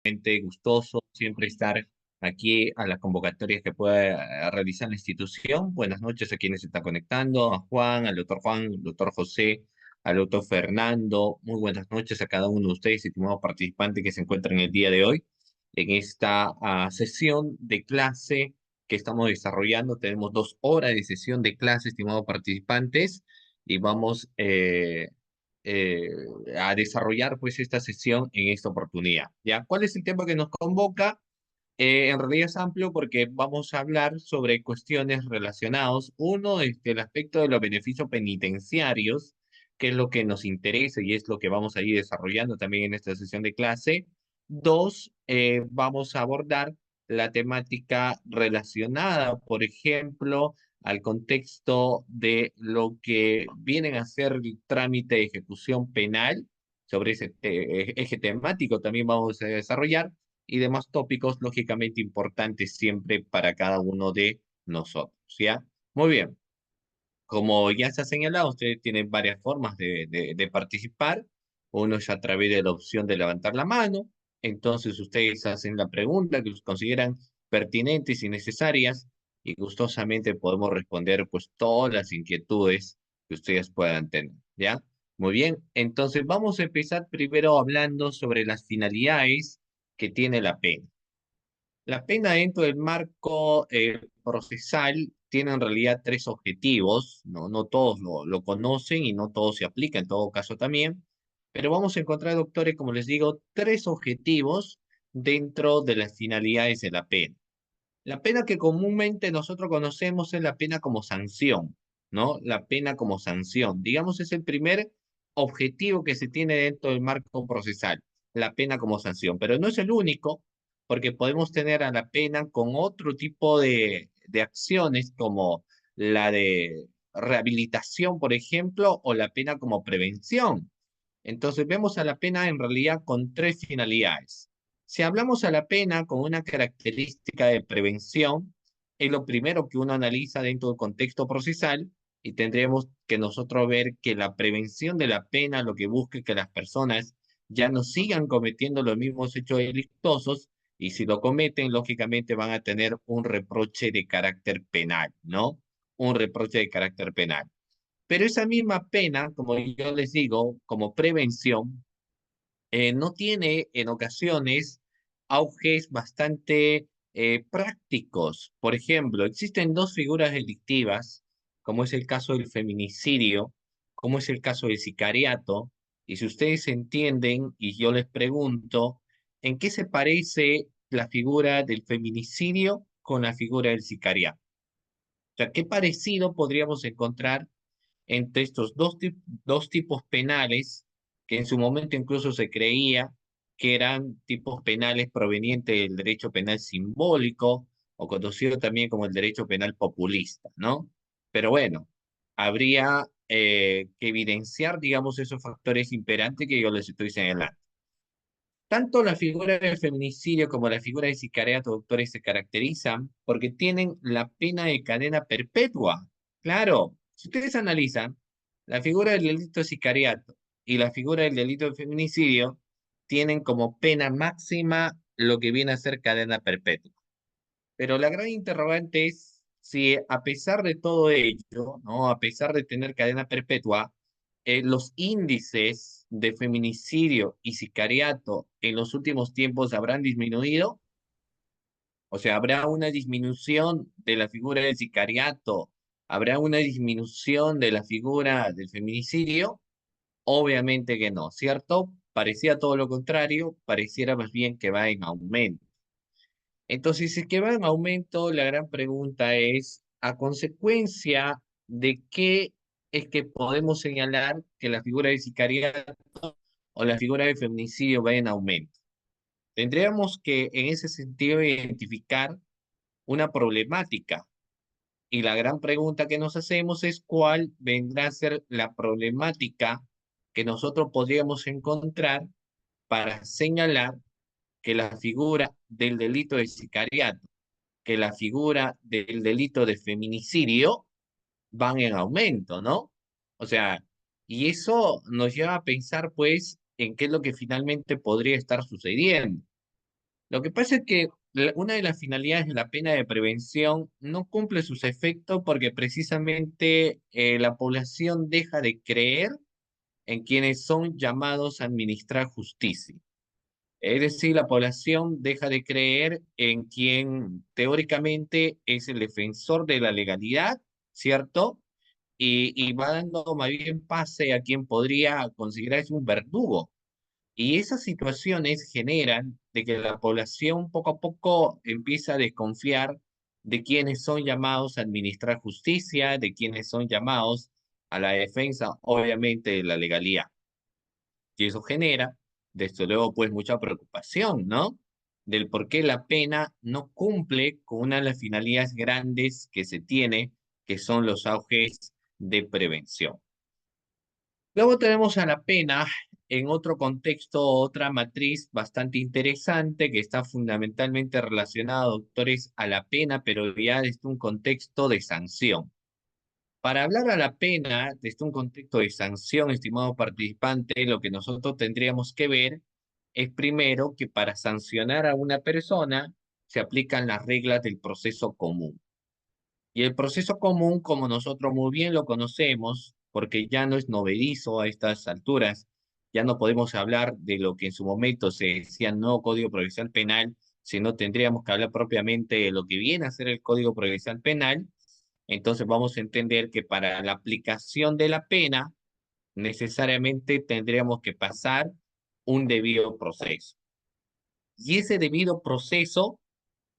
Gustoso siempre estar aquí a las convocatorias que pueda realizar la institución. Buenas noches a quienes se están conectando, a Juan, al doctor José, al doctor Fernando. Muy buenas noches a cada uno de ustedes, estimados participantes que se encuentran el día de hoy en esta sesión de clase que estamos desarrollando. Tenemos 2 horas de sesión de clase, estimados participantes, y vamos eh, a desarrollar pues esta sesión en esta oportunidad. ¿Ya? ¿Cuál es el tema que nos convoca? En realidad es amplio porque vamos a hablar sobre cuestiones relacionadas. Uno, el aspecto de los beneficios penitenciarios, que es lo que nos interesa y es lo que vamos a ir desarrollando también en esta sesión de clase. Dos, vamos a abordar la temática relacionada, por ejemplo, al contexto de lo que vienen a ser el trámite de ejecución penal. Sobre ese eje temático también vamos a desarrollar y demás tópicos lógicamente importantes siempre para cada uno de nosotros, ¿ya? Muy bien, como ya se ha señalado, ustedes tienen varias formas de participar. Uno es a través de la opción de levantar la mano, entonces ustedes hacen la pregunta que consideran pertinentes y necesarias y gustosamente podemos responder pues todas las inquietudes que ustedes puedan tener, ¿ya? Muy bien, entonces vamos a empezar primero hablando sobre las finalidades que tiene la pena. La pena dentro del marco procesal tiene en realidad 3 objetivos, no, no todos lo conocen y no todos se aplica en todo caso también, pero vamos a encontrar, doctores, como les digo, 3 objetivos dentro de las finalidades de la pena. La pena que comúnmente nosotros conocemos es la pena como sanción, ¿no? La pena como sanción, digamos, es el primer objetivo que se tiene dentro del marco procesal, la pena como sanción, pero no es el único, porque podemos tener a la pena con otro tipo de acciones como la de rehabilitación, por ejemplo, o la pena como prevención. Entonces vemos a la pena en realidad con 3 finalidades. Si hablamos a la pena con una característica de prevención, es lo primero que uno analiza dentro del contexto procesal y tendremos que nosotros ver que la prevención de la pena lo que busca es que las personas ya no sigan cometiendo los mismos hechos delictuosos y si lo cometen, lógicamente van a tener un reproche de carácter penal, ¿no? Un reproche de carácter penal. Pero esa misma pena, como yo les digo, como prevención, no tiene en ocasiones auges bastante prácticos. Por ejemplo, existen 2 figuras delictivas, como es el caso del feminicidio, como es el caso del sicariato, y si ustedes entienden, y yo les pregunto, ¿en qué se parece la figura del feminicidio con la figura del sicariato? O sea, ¿qué parecido podríamos encontrar entre estos dos tipos penales que en su momento incluso se creía que eran tipos penales provenientes del derecho penal simbólico o conocido también como el derecho penal populista, ¿no? Pero bueno, habría que evidenciar, digamos, esos factores imperantes que yo les estoy señalando. Tanto la figura del feminicidio como la figura del sicariato, doctores, se caracterizan porque tienen la pena de cadena perpetua. Claro, si ustedes analizan, la figura del delito de sicariato y la figura del delito de feminicidio tienen como pena máxima lo que viene a ser cadena perpetua. Pero la gran interrogante es si a pesar de todo ello, ¿no? A pesar de tener cadena perpetua, los índices de feminicidio y sicariato en los últimos tiempos habrán disminuido. O sea, habrá una disminución de la figura del sicariato, habrá una disminución de la figura del feminicidio. Obviamente que no, ¿cierto? Parecía todo lo contrario, pareciera más bien que va en aumento. Entonces, si es que va en aumento, la gran pregunta es, ¿a consecuencia de qué es que podemos señalar que la figura de sicariato o la figura de feminicidio va en aumento? Tendríamos que, en ese sentido, identificar una problemática. Y la gran pregunta que nos hacemos es cuál vendrá a ser la problemática que nosotros podríamos encontrar para señalar que la figura del delito de sicariato que la figura del delito de feminicidio van en aumento, ¿no? O sea, y eso nos lleva a pensar, pues, en qué es lo que finalmente podría estar sucediendo. Lo que pasa es que una de las finalidades de la pena de prevención no cumple sus efectos porque precisamente la población deja de creer en quienes son llamados a administrar justicia. Es decir, la población deja de creer en quien teóricamente es el defensor de la legalidad, ¿cierto? Y va dando más bien pase a quien podría considerarse un verdugo. Y esas situaciones generan de que la población poco a poco empieza a desconfiar de quienes son llamados a administrar justicia, de quienes son llamados a la defensa, obviamente, de la legalidad. Y eso genera, desde luego, pues mucha preocupación, ¿no? Del por qué la pena no cumple con una de las finalidades grandes que se tiene, que son los auges de prevención. Luego tenemos a la pena en otro contexto, otra matriz bastante interesante que está fundamentalmente relacionada, doctores, a la pena, pero ya desde un contexto de sanción. Para hablar a la pena desde un contexto de sanción, estimado participante, lo que nosotros tendríamos que ver es primero que para sancionar a una persona se aplican las reglas del proceso común. Y el proceso común, como nosotros muy bien lo conocemos, porque ya no es novedizo a estas alturas, ya no podemos hablar de lo que en su momento se decía no Código Procesal Penal, sino tendríamos que hablar propiamente de lo que viene a ser el Código Procesal Penal. Entonces vamos a entender que para la aplicación de la pena, necesariamente tendríamos que pasar un debido proceso. Y ese debido proceso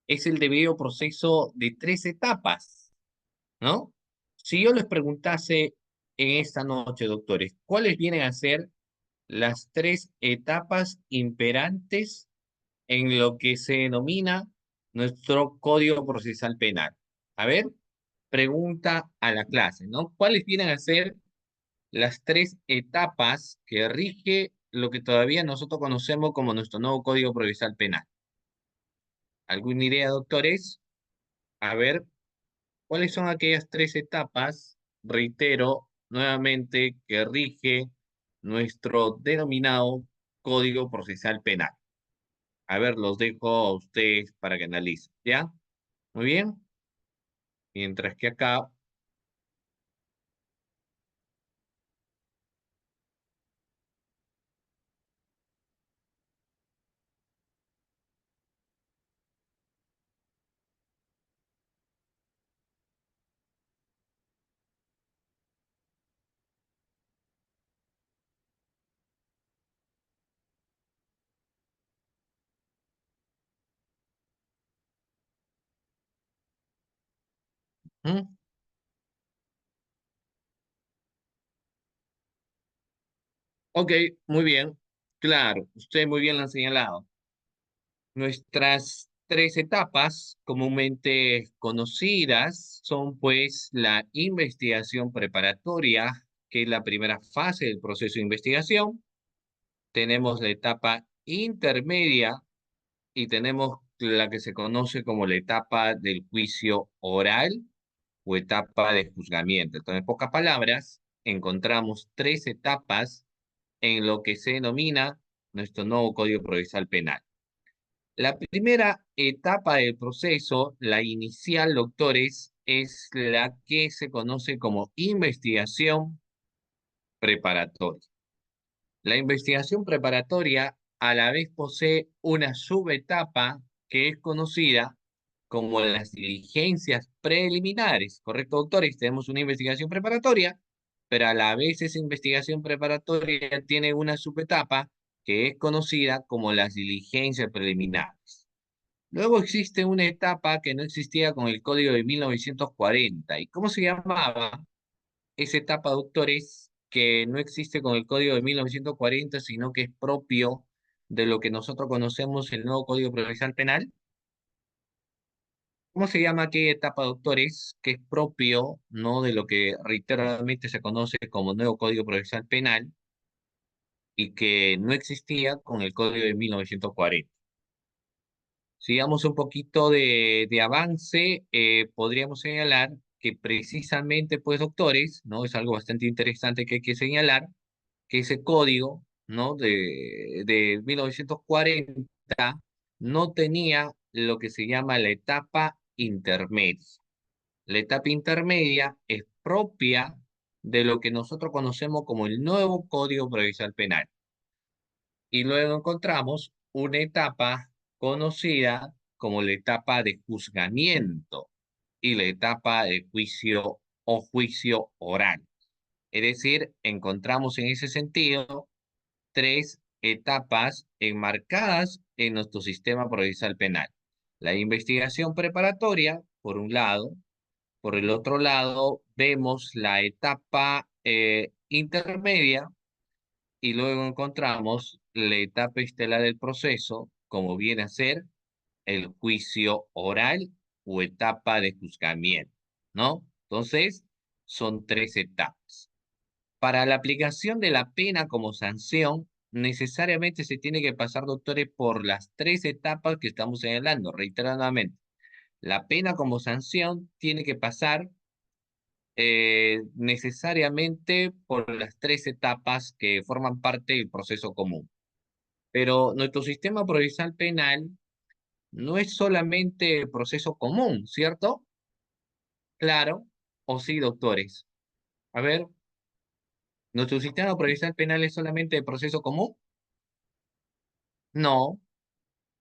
es el debido proceso de tres etapas, ¿no? Si yo les preguntase en esta noche, doctores, ¿cuáles vienen a ser las tres etapas imperantes en lo que se denomina nuestro Código Procesal Penal? A ver, pregunta a la clase, ¿no? ¿Cuáles vienen a ser las tres etapas que rige lo que todavía nosotros conocemos como nuestro nuevo Código Procesal Penal? ¿Alguna idea, doctores? A ver, ¿cuáles son aquellas tres etapas, reitero nuevamente, que rige nuestro denominado Código Procesal Penal? A ver, los dejo a ustedes para que analicen, ¿ya? Muy bien. Mientras que acá, ¿mm? Ok, muy bien. Claro, usted muy bien lo han señalado. Nuestras tres etapas comúnmente conocidas son pues la investigación preparatoria, que es la primera fase del proceso de investigación. Tenemos la etapa intermedia y tenemos la que se conoce como la etapa del juicio oral o etapa de juzgamiento. Entonces, en pocas palabras, encontramos tres etapas en lo que se denomina nuestro nuevo Código Procesal Penal. La primera etapa del proceso, la inicial, doctores, es la que se conoce como investigación preparatoria. La investigación preparatoria a la vez posee una subetapa que es conocida como las diligencias preliminares, ¿correcto, doctores? Tenemos una investigación preparatoria, pero a la vez esa investigación preparatoria tiene una subetapa que es conocida como las diligencias preliminares. Luego existe una etapa que no existía con el Código de 1940. ¿Y cómo se llamaba? Esa etapa, doctores, que no existe con el Código de 1940, sino que es propio de lo que nosotros conocemos el nuevo Código Procesal Penal. ¿Cómo se llama aquella etapa, doctores, que es propio, no de lo que reiteradamente se conoce como nuevo Código Procesal Penal y que no existía con el Código de 1940? Sigamos un poquito de avance, podríamos señalar que precisamente, pues, doctores, ¿no? Es algo bastante interesante que hay que señalar, que ese código, ¿no? De 1940 no tenía lo que se llama la etapa intermedia. La etapa intermedia es propia de lo que nosotros conocemos como el nuevo Código Procesal Penal. Y luego encontramos una etapa conocida como la etapa de juzgamiento y la etapa de juicio o juicio oral. Es decir, encontramos en ese sentido tres etapas enmarcadas en nuestro sistema procesal penal. La investigación preparatoria, por un lado. Por el otro lado, vemos la etapa intermedia y luego encontramos la etapa estelar del proceso, como viene a ser el juicio oral o etapa de juzgamiento, ¿no? Entonces, son tres etapas. Para la aplicación de la pena como sanción, necesariamente se tiene que pasar, doctores, por las tres etapas que estamos señalando, reiteradamente. La pena como sanción tiene que pasar necesariamente por las tres etapas que forman parte del proceso común. Pero nuestro sistema procesal penal no es solamente el proceso común, ¿cierto? Claro, o sí, doctores. A ver, ¿nuestro sistema procesal penal es solamente el proceso común? No.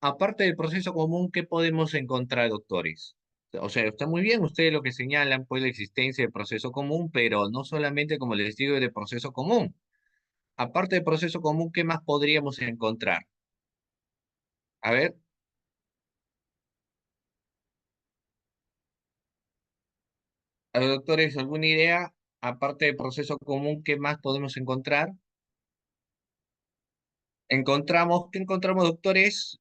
Aparte del proceso común, ¿qué podemos encontrar, doctores? O sea, está muy bien ustedes lo que señalan, pues la existencia del proceso común, pero no solamente, como les digo, de proceso común. Aparte del proceso común, ¿qué más podríamos encontrar? A ver, doctores, ¿alguna idea? Aparte del proceso común, ¿qué más podemos encontrar? ¿Qué encontramos, doctores?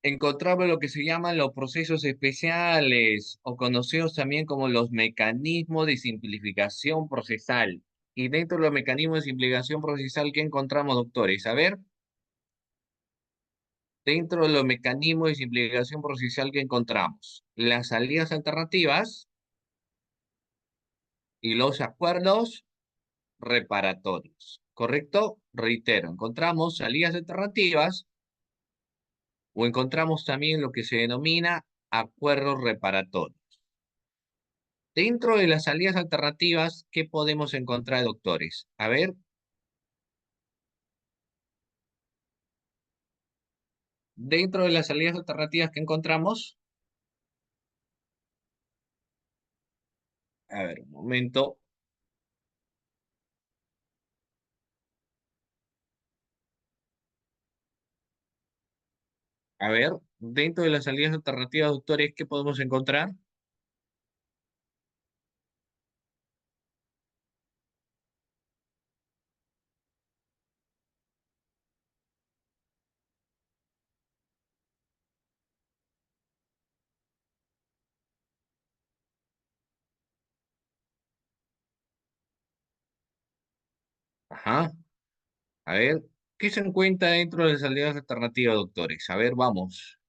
Encontramos lo que se llaman los procesos especiales, o conocidos también como los mecanismos de simplificación procesal. Y dentro de los mecanismos de simplificación procesal, ¿qué encontramos, doctores? A ver, dentro de los mecanismos de simplificación procesal, ¿qué encontramos? Las salidas alternativas y los acuerdos reparatorios. ¿Correcto? Reitero, encontramos salidas alternativas o encontramos también lo que se denomina acuerdos reparatorios. Dentro de las salidas alternativas, ¿qué podemos encontrar, doctores? A ver, dentro de las salidas alternativas que encontramos, a ver, un momento, a ver, dentro de las salidas alternativas, doctores, ¿qué podemos encontrar? Ajá, a ver, ¿qué se encuentra dentro de las salidas alternativas, doctores? A ver, vamos.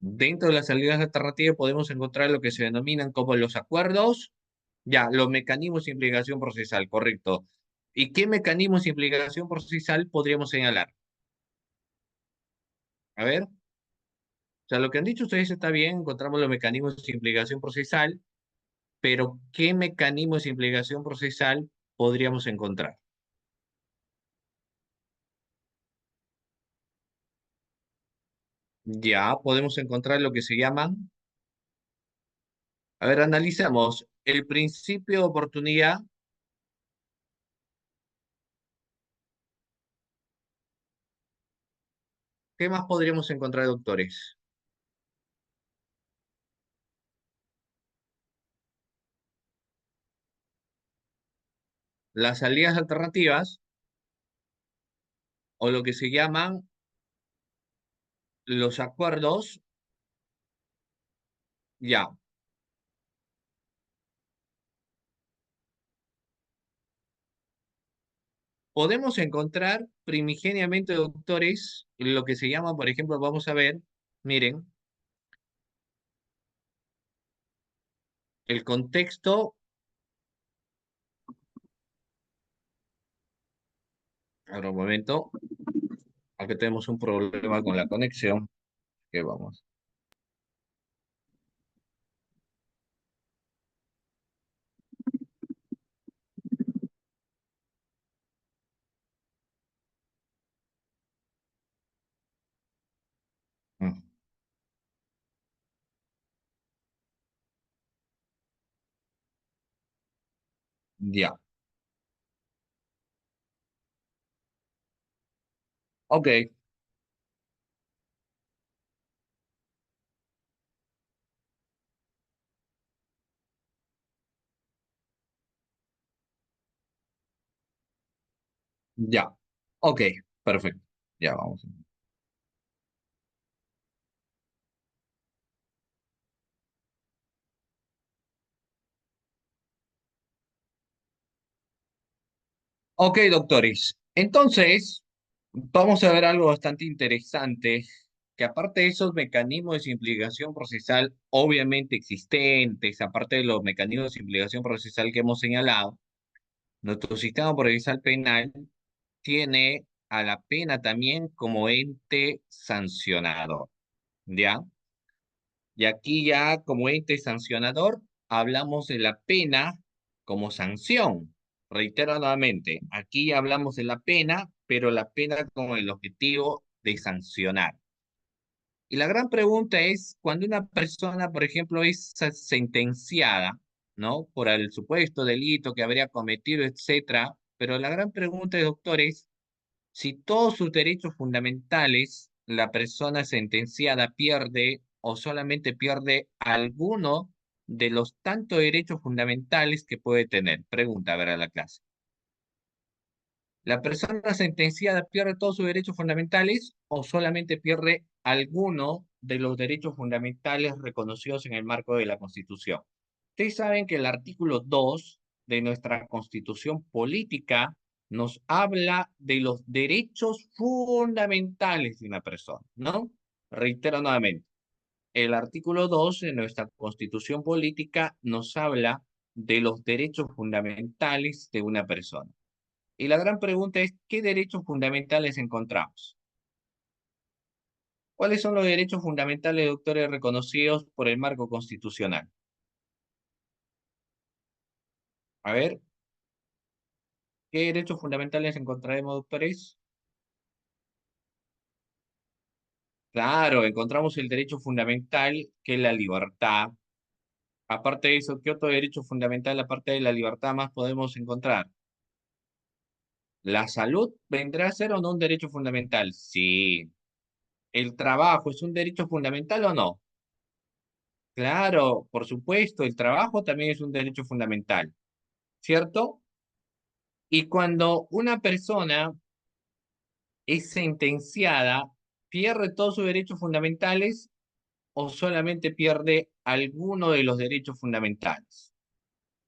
Dentro de las salidas alternativas podemos encontrar lo que se denominan como los acuerdos, ya, los mecanismos de implicación procesal, correcto. ¿Y qué mecanismos de implicación procesal podríamos señalar? A ver, o sea, lo que han dicho ustedes está bien, encontramos los mecanismos de implicación procesal, pero ¿qué mecanismos de implicación procesal podríamos encontrar? Ya, podemos encontrar lo que se llaman, a ver, analizamos el principio de oportunidad. ¿Qué más podríamos encontrar, doctores? Las salidas alternativas o lo que se llaman los acuerdos, ya. Podemos encontrar primigeniamente, doctores, lo que se llama, por ejemplo, vamos a ver, miren, El contexto, ahora un momento, aquí tenemos un problema con la conexión, que vamos. Mm, Ya, ok, ya, ok, perfecto, ya vamos. Ok, doctores. Entonces, vamos a ver algo bastante interesante, que aparte de esos mecanismos de simplificación procesal obviamente existentes, aparte de los mecanismos de simplificación procesal que hemos señalado, nuestro sistema procesal penal tiene a la pena también como ente sancionador, ¿ya? Y aquí ya como ente sancionador hablamos de la pena como sanción. Reitero nuevamente, aquí ya hablamos de la pena, pero la pena con el objetivo de sancionar. Y la gran pregunta es, cuando una persona, por ejemplo, es sentenciada, ¿no? Por el supuesto delito que habría cometido, etcétera, pero la gran pregunta, doctor, es si todos sus derechos fundamentales la persona sentenciada pierde o solamente pierde alguno de los tantos derechos fundamentales que puede tener. Pregunta, a ver, a la clase. ¿La persona sentenciada pierde todos sus derechos fundamentales o solamente pierde alguno de los derechos fundamentales reconocidos en el marco de la Constitución? Ustedes saben que el artículo 2 de nuestra Constitución política nos habla de los derechos fundamentales de una persona, ¿no? Reitero nuevamente, el artículo 2 de nuestra Constitución política nos habla de los derechos fundamentales de una persona. Y la gran pregunta es, ¿qué derechos fundamentales encontramos? ¿Cuáles son los derechos fundamentales, doctores, reconocidos por el marco constitucional? A ver, ¿qué derechos fundamentales encontraremos, doctores? Claro, encontramos el derecho fundamental, que es la libertad. Aparte de eso, ¿qué otro derecho fundamental, aparte de la libertad, más podemos encontrar? ¿La salud vendrá a ser o no un derecho fundamental? Sí. ¿El trabajo es un derecho fundamental o no? Claro, por supuesto, el trabajo también es un derecho fundamental, ¿cierto? Y cuando una persona es sentenciada, ¿pierde todos sus derechos fundamentales o solamente pierde alguno de los derechos fundamentales?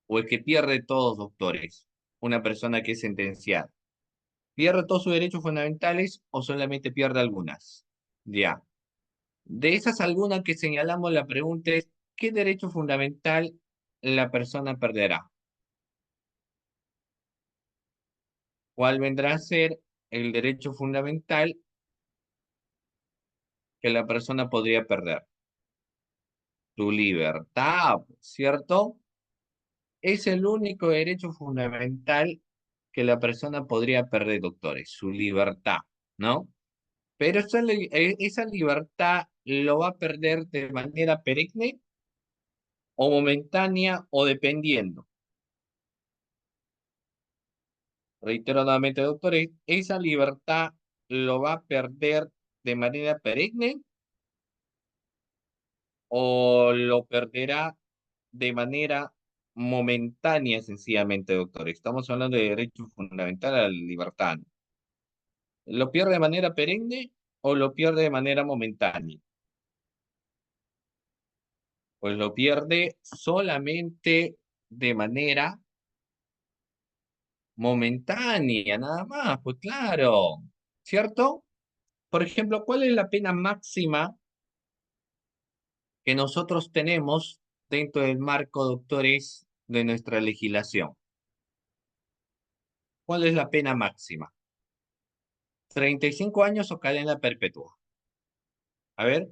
¿O es que pierde todos, doctores? Una persona que es sentenciada. ¿Pierde todos sus derechos fundamentales o solamente pierde algunas? Ya. De esas algunas que señalamos, la pregunta es, ¿qué derecho fundamental la persona perderá? ¿Cuál vendrá a ser el derecho fundamental que la persona podría perder? Tu libertad, ¿cierto? Es el único derecho fundamental que la persona podría perder, doctores, su libertad, ¿no? Pero esa libertad lo va a perder de manera perenne o momentánea o dependiendo. Reitero nuevamente, doctores, esa libertad lo va a perder de manera perenne o lo perderá de manera momentánea, sencillamente, doctor. Estamos hablando de derecho fundamental a la libertad. ¿Lo pierde de manera perenne o lo pierde de manera momentánea? Pues lo pierde solamente de manera momentánea, nada más, pues claro, ¿cierto? Por ejemplo, ¿cuál es la pena máxima que nosotros tenemos dentro del marco, doctores, de nuestra legislación. ¿Cuál es la pena máxima? ¿35 años o cadena perpetua? A ver,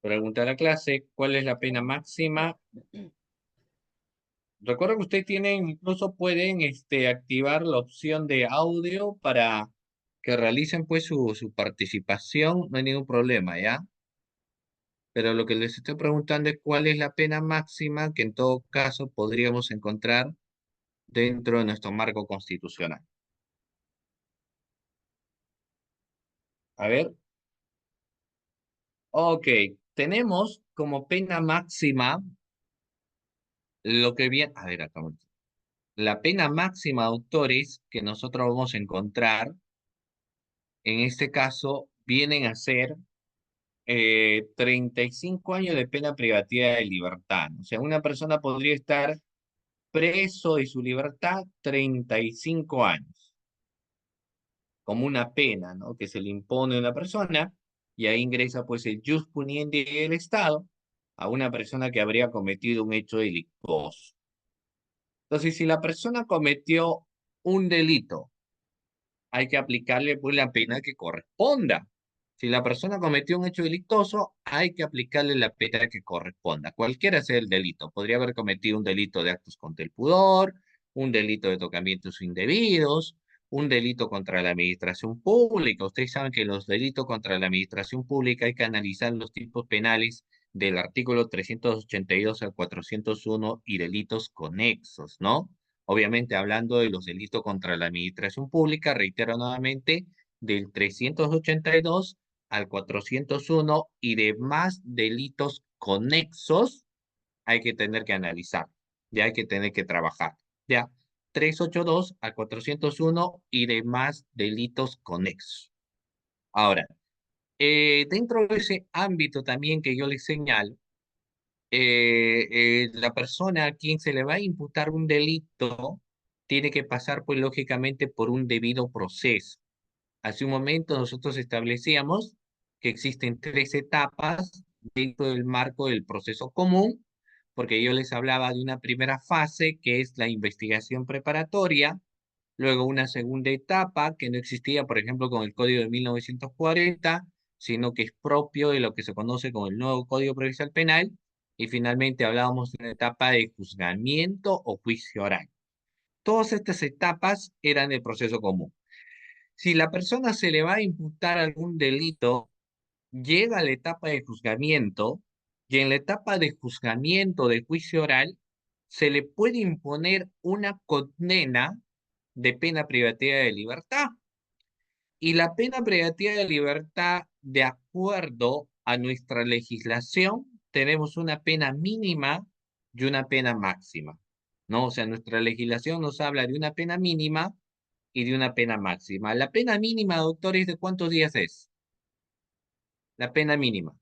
pregunta a la clase, ¿cuál es la pena máxima? Recuerda que usted tiene, incluso pueden activar la opción de audio para que realicen pues su participación, no hay ningún problema, ¿ya? Pero lo que les estoy preguntando es cuál es la pena máxima que en todo caso podríamos encontrar dentro de nuestro marco constitucional. A ver, ok, tenemos como pena máxima lo que viene, a ver, acá, la pena máxima, autores, que nosotros vamos a encontrar, en este caso, vienen a ser 35 años de pena privativa de libertad. O sea, una persona podría estar preso de su libertad 35 años, como una pena, ¿no? Que se le impone a una persona, y ahí ingresa pues el jus puniendi del Estado a una persona que habría cometido un hecho delictuoso. Entonces, si la persona cometió un delito, hay que aplicarle pues la pena que corresponda. Si la persona cometió un hecho delictuoso, hay que aplicarle la pena que corresponda, cualquiera sea el delito. Podría haber cometido un delito de actos contra el pudor, un delito de tocamientos indebidos, un delito contra la administración pública. Ustedes saben que los delitos contra la administración pública hay que analizar los tipos penales del artículo 382 al 401 y delitos conexos, ¿no? Obviamente, hablando de los delitos contra la administración pública, reitero nuevamente, del 382 al 401 y demás delitos conexos, hay que tener que analizar, ya hay que tener que trabajar, ya. 382 al 401 y demás delitos conexos. Ahora, dentro de ese ámbito también que yo les señalo, la persona a quien se le va a imputar un delito tiene que pasar, pues, lógicamente, por un debido proceso. Hace un momento nosotros establecíamos que existen tres etapas dentro del marco del proceso común, porque yo les hablaba de una primera fase que es la investigación preparatoria, luego una segunda etapa que no existía, por ejemplo, con el Código de 1940, sino que es propio de lo que se conoce como el nuevo Código Procesal Penal, y finalmente hablábamos de una etapa de juzgamiento o juicio oral. Todas estas etapas eran el proceso común. Si la persona se le va a imputar algún delito, llega a la etapa de juzgamiento, y en la etapa de juzgamiento de juicio oral se le puede imponer una condena de pena privativa de libertad. Y la pena privativa de libertad, de acuerdo a nuestra legislación, tenemos una pena mínima y una pena máxima, ¿no? O sea, nuestra legislación nos habla de una pena mínima y de una pena máxima. La pena mínima, doctores, ¿de cuántos días es? La pena mínima.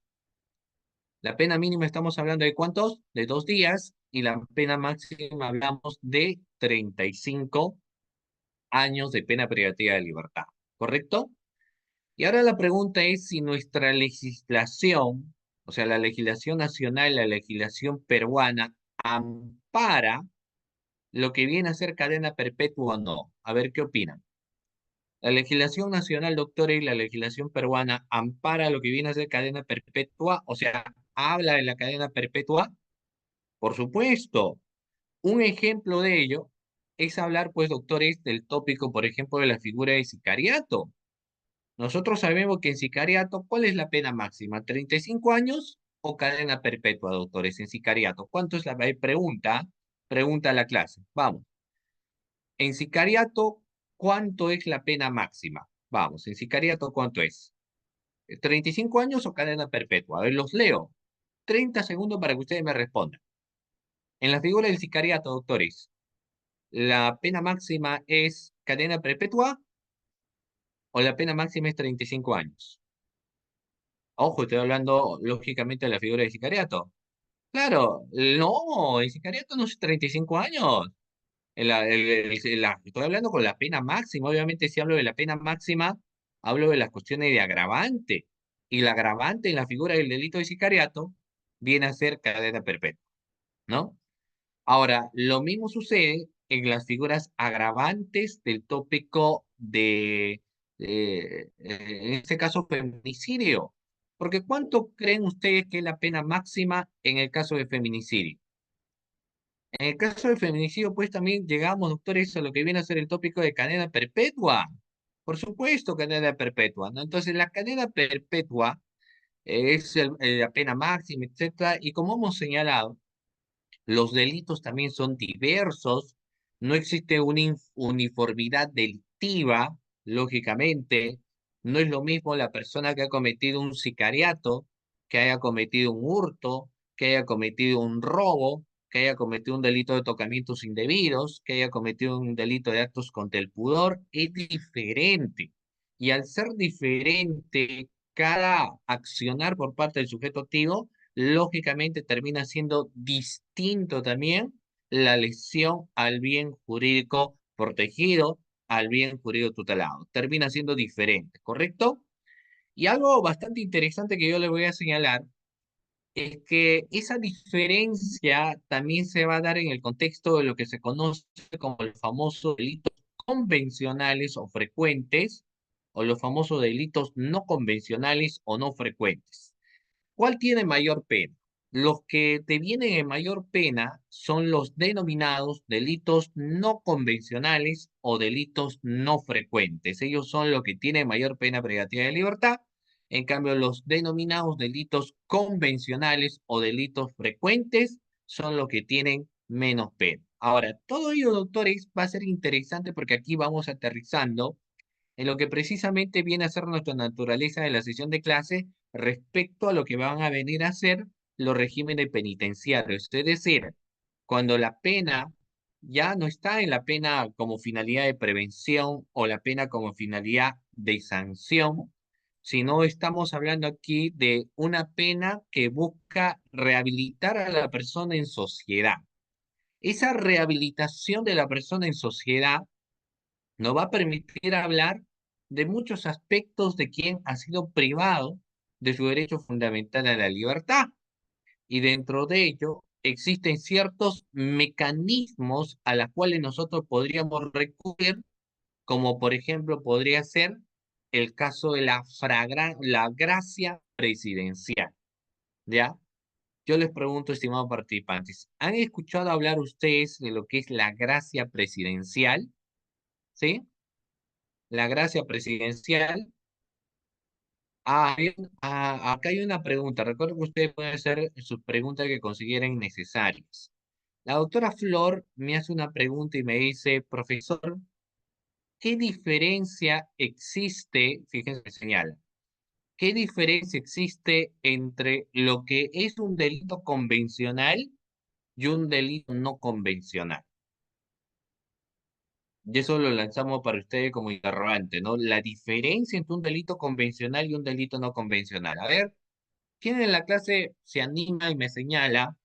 La pena mínima estamos hablando de cuántos? De 2 días, y la pena máxima hablamos de 35 años de pena privativa de libertad, ¿correcto? Y ahora la pregunta es si nuestra legislación, o sea, la legislación nacional, la legislación peruana, ampara lo que viene a ser cadena perpetua o no. A ver qué opinan. La legislación nacional, doctora, y la legislación peruana ampara lo que viene a ser cadena perpetua, o sea, habla de la cadena perpetua. Por supuesto, un ejemplo de ello es hablar, pues, doctores, del tópico, por ejemplo, de la figura de sicariato. Nosotros sabemos que en sicariato, ¿cuál es la pena máxima? ¿35 años o cadena perpetua, doctores, en sicariato? ¿Cuánto es la pregunta? Pregunta a la clase. Vamos. En sicariato, ¿cuánto es la pena máxima? Vamos, en sicariato, ¿cuánto es? ¿35 años o cadena perpetua? A ver, los leo. 30 segundos para que ustedes me respondan. En la figura del sicariato, doctores, ¿la pena máxima es cadena perpetua o la pena máxima es 35 años? Ojo, estoy hablando lógicamente de la figura de sicariato. Claro, no, el sicariato no es 35 años. Estoy hablando con la pena máxima. Obviamente, si hablo de la pena máxima, hablo de las cuestiones de agravante. Y la agravante en la figura del delito de sicariato viene a ser cadena perpetua, ¿no? Ahora, lo mismo sucede en las figuras agravantes del tópico en este caso, feminicidio. Porque ¿cuánto creen ustedes que es la pena máxima en el caso de feminicidio? En el caso del feminicidio, pues también llegamos, doctores, a lo que viene a ser el tópico de cadena perpetua. Por supuesto, cadena perpetua, ¿no? Entonces, la cadena perpetua es la pena máxima, etcétera, y como hemos señalado, los delitos también son diversos, no existe una uniformidad delictiva, lógicamente, no es lo mismo la persona que ha cometido un sicariato, que haya cometido un hurto, que haya cometido un robo, que haya cometido un delito de tocamientos indebidos, que haya cometido un delito de actos contra el pudor, es diferente. Y al ser diferente, cada accionar por parte del sujeto activo lógicamente termina siendo distinto también la lesión al bien jurídico protegido, al bien jurídico tutelado. Termina siendo diferente, ¿correcto? Y algo bastante interesante que yo le voy a señalar es que esa diferencia también se va a dar en el contexto de lo que se conoce como el famoso delitos convencionales o frecuentes, o los famosos delitos no convencionales o no frecuentes. ¿Cuál tiene mayor pena? Los que te vienen en mayor pena son los denominados delitos no convencionales o delitos no frecuentes. Ellos son los que tienen mayor pena privativa de libertad. En cambio, los denominados delitos convencionales o delitos frecuentes son los que tienen menos pena. Ahora, todo ello, doctores, va a ser interesante porque aquí vamos aterrizando en lo que precisamente viene a ser nuestra naturaleza de la sesión de clase respecto a lo que van a venir a ser los regímenes penitenciarios. Es decir, cuando la pena ya no está en la pena como finalidad de prevención o la pena como finalidad de sanción, sino estamos hablando aquí de una pena que busca rehabilitar a la persona en sociedad. Esa rehabilitación de la persona en sociedad nos va a permitir hablar de muchos aspectos de quien ha sido privado de su derecho fundamental a la libertad. Y dentro de ello existen ciertos mecanismos a los cuales nosotros podríamos recurrir, como por ejemplo podría ser el caso de la gracia presidencial. ¿Ya? Yo les pregunto, estimados participantes, ¿han escuchado hablar ustedes de lo que es la gracia presidencial? ¿Sí? La gracia presidencial. Acá hay una pregunta. Recuerdo que ustedes pueden hacer sus preguntas que consideren necesarias. La doctora Flor me hace una pregunta y me dice, profesor, ¿qué diferencia existe? Fíjense, me señala, ¿qué diferencia existe entre lo que es un delito convencional y un delito no convencional? Y eso lo lanzamos para ustedes como interrogante, ¿no? La diferencia entre un delito convencional y un delito no convencional. A ver, ¿quién en la clase se anima y me señala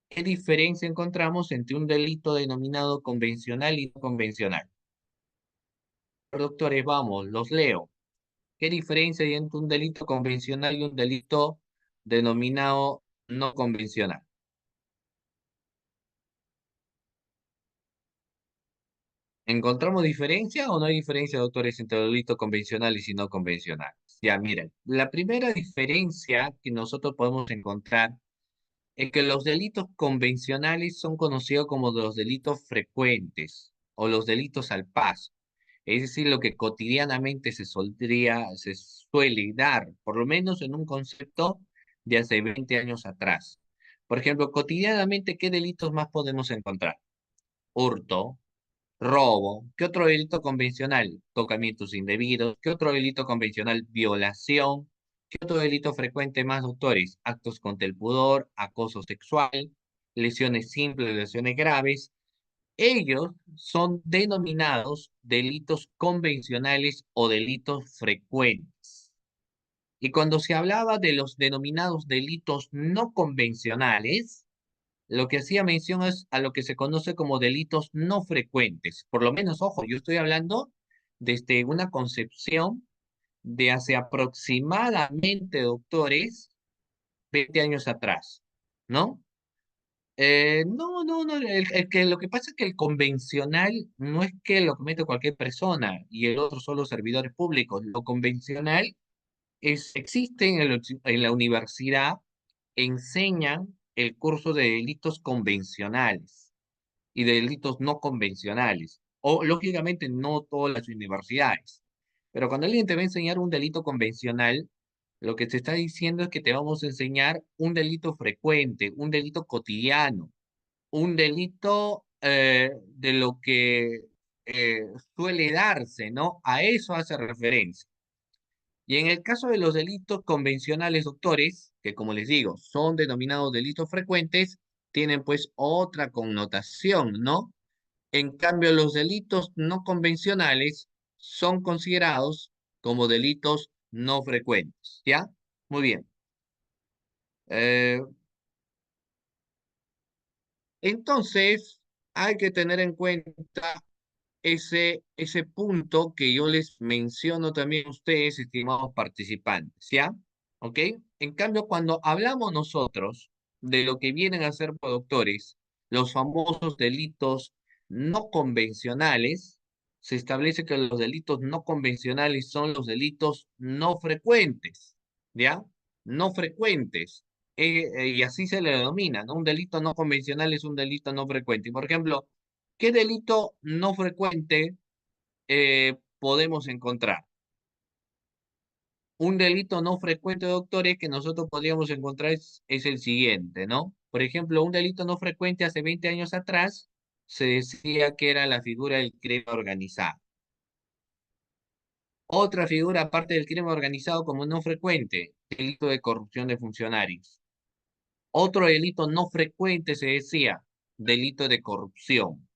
qué diferencia encontramos entre un delito denominado convencional y no convencional? Doctores, vamos, los leo. ¿Qué diferencia hay entre un delito convencional y un delito denominado no convencional? ¿Encontramos diferencia o no hay diferencia, doctores, entre delitos convencionales y no convencionales? Ya, miren, la primera diferencia que nosotros podemos encontrar es que los delitos convencionales son conocidos como los delitos frecuentes o los delitos al paso. Es decir, lo que cotidianamente se suele dar, por lo menos en un concepto de hace 20 años atrás. Por ejemplo, cotidianamente, ¿qué delitos más podemos encontrar? Hurto, robo. ¿Qué otro delito convencional? Tocamientos indebidos. ¿Qué otro delito convencional? Violación. ¿Qué otro delito frecuente más, doctores? Actos contra el pudor, acoso sexual, lesiones simples, lesiones graves. Ellos son denominados delitos convencionales o delitos frecuentes. Y cuando se hablaba de los denominados delitos no convencionales, lo que hacía mención es a lo que se conoce como delitos no frecuentes. Por lo menos, ojo, yo estoy hablando desde una concepción de hace aproximadamente, doctores, 20 años atrás. ¿no? No, lo que pasa es que el convencional no es que lo cometa cualquier persona y el otro solo servidores públicos. Lo convencional existe en la universidad, enseñan el curso de delitos convencionales y de delitos no convencionales. O, lógicamente, no todas las universidades. Pero cuando alguien te va a enseñar un delito convencional, lo que te está diciendo es que te vamos a enseñar un delito frecuente, un delito cotidiano, un delito de lo que eh, suele darse, ¿no? A eso hace referencia. Y en el caso de los delitos convencionales, doctores, que como les digo, son denominados delitos frecuentes, tienen pues otra connotación, ¿no? En cambio, los delitos no convencionales son considerados como delitos no frecuentes, ¿ya? Muy bien. Eh, entonces, hay que tener en cuenta ese punto que yo les menciono también a ustedes, estimados participantes, ¿ya? ¿Ok? En cambio, cuando hablamos nosotros de lo que vienen a ser productores, los famosos delitos no convencionales, se establece que los delitos no convencionales son los delitos no frecuentes, ¿ya? No frecuentes. Y así se le denomina, ¿no? Un delito no convencional es un delito no frecuente. Y por ejemplo, ¿qué delito no frecuente podemos encontrar? Un delito no frecuente, doctores, que nosotros podríamos encontrar es el siguiente, ¿no? Por ejemplo, un delito no frecuente hace 20 años atrás se decía que era la figura del crimen organizado. Otra figura aparte del crimen organizado como no frecuente, delito de corrupción de funcionarios. Otro delito no frecuente se decía, delito de corrupción.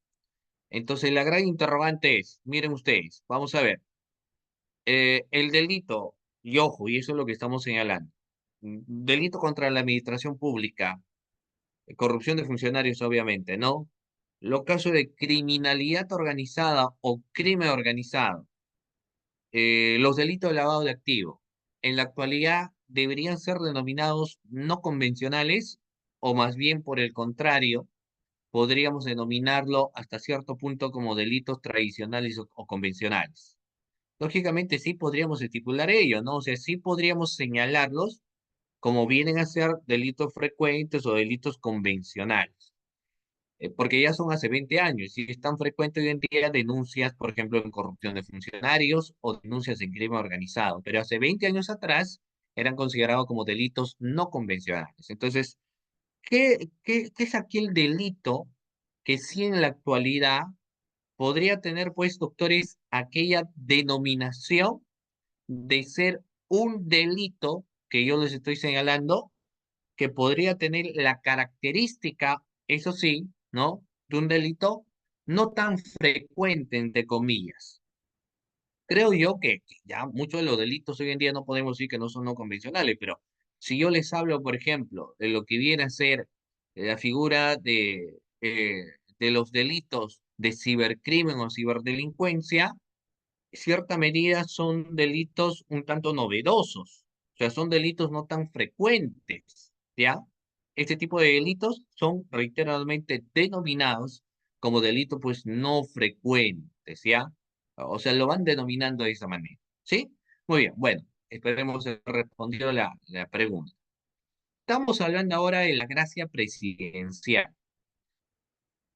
Entonces la gran interrogante es, miren ustedes, vamos a ver. El delito, y ojo, y eso es lo que estamos señalando, delito contra la administración pública, corrupción de funcionarios, obviamente, ¿no? Los casos de criminalidad organizada o crimen organizado, los delitos de lavado de activos, en la actualidad deberían ser denominados no convencionales o más bien por el contrario, podríamos denominarlo hasta cierto punto como delitos tradicionales o convencionales. Lógicamente sí podríamos estipular ello, ¿no? O sea, sí podríamos señalarlos como vienen a ser delitos frecuentes o delitos convencionales, porque ya son hace 20 años y es tan frecuente hoy en día denuncias, por ejemplo, en corrupción de funcionarios o denuncias en crimen organizado, pero hace 20 años atrás eran considerados como delitos no convencionales. Entonces, ¿qué es aquel delito que sí en la actualidad podría tener, pues, doctores, aquella denominación de ser un delito que yo les estoy señalando, que podría tener la característica, eso sí, ¿no? De un delito no tan frecuente, entre comillas. Creo yo que ya muchos de los delitos hoy en día no podemos decir que no son no convencionales, pero si yo les hablo, por ejemplo, de lo que viene a ser la figura de los delitos de cibercrimen o ciberdelincuencia, cierta medida son delitos un tanto novedosos, o sea, son delitos no tan frecuentes, ¿ya? Este tipo de delitos son reiteradamente denominados como delitos pues no frecuentes, ¿ya? O sea, lo van denominando de esa manera, ¿sí? Muy bien, bueno, esperemos haber respondido la pregunta. Estamos hablando ahora de la gracia presidencial.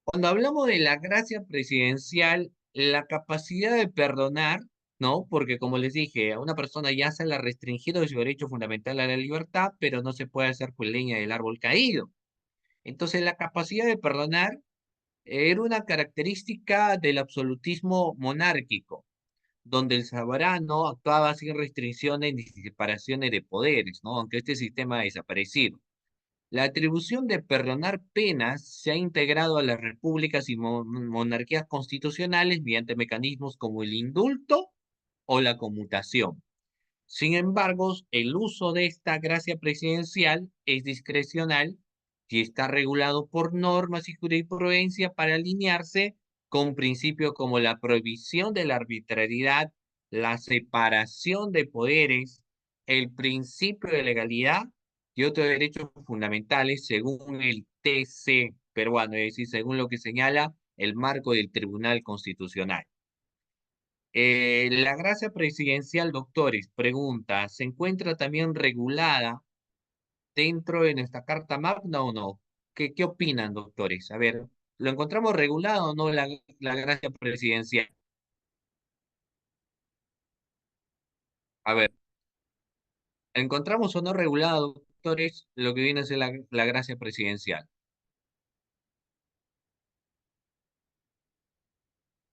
Cuando hablamos de la gracia presidencial, la capacidad de perdonar, ¿no? Porque como les dije, a una persona ya se le ha restringido su derecho fundamental a la libertad, pero no se puede hacer con leña del árbol caído. Entonces, la capacidad de perdonar era una característica del absolutismo monárquico, donde el soberano actuaba sin restricciones ni separaciones de poderes, ¿no? Aunque este sistema ha desaparecido. La atribución de perdonar penas se ha integrado a las repúblicas y monarquías constitucionales mediante mecanismos como el indulto o la conmutación. Sin embargo, el uso de esta gracia presidencial es discrecional y está regulado por normas y jurisprudencia para alinearse con principios como la prohibición de la arbitrariedad, la separación de poderes, el principio de legalidad y otros derechos fundamentales según el TC peruano, es decir, según lo que señala el marco del Tribunal Constitucional. La gracia presidencial, doctores, pregunta, ¿se encuentra también regulada dentro de nuestra Carta Magna o no? ¿Qué opinan, doctores? A ver, ¿lo encontramos regulado o no la gracia presidencial? A ver, ¿encontramos o no regulado, doctores, lo que viene a ser la gracia presidencial?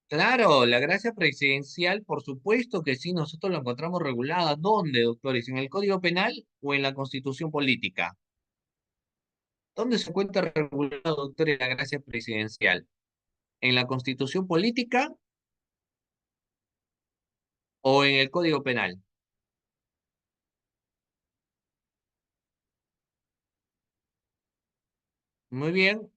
Claro, la gracia presidencial, por supuesto que sí, nosotros lo encontramos regulada. ¿Dónde, doctores? ¿En el Código Penal o en la Constitución Política? ¿Dónde se encuentra regulado, doctores, la gracia presidencial? ¿En la Constitución Política o en el Código Penal? Muy bien.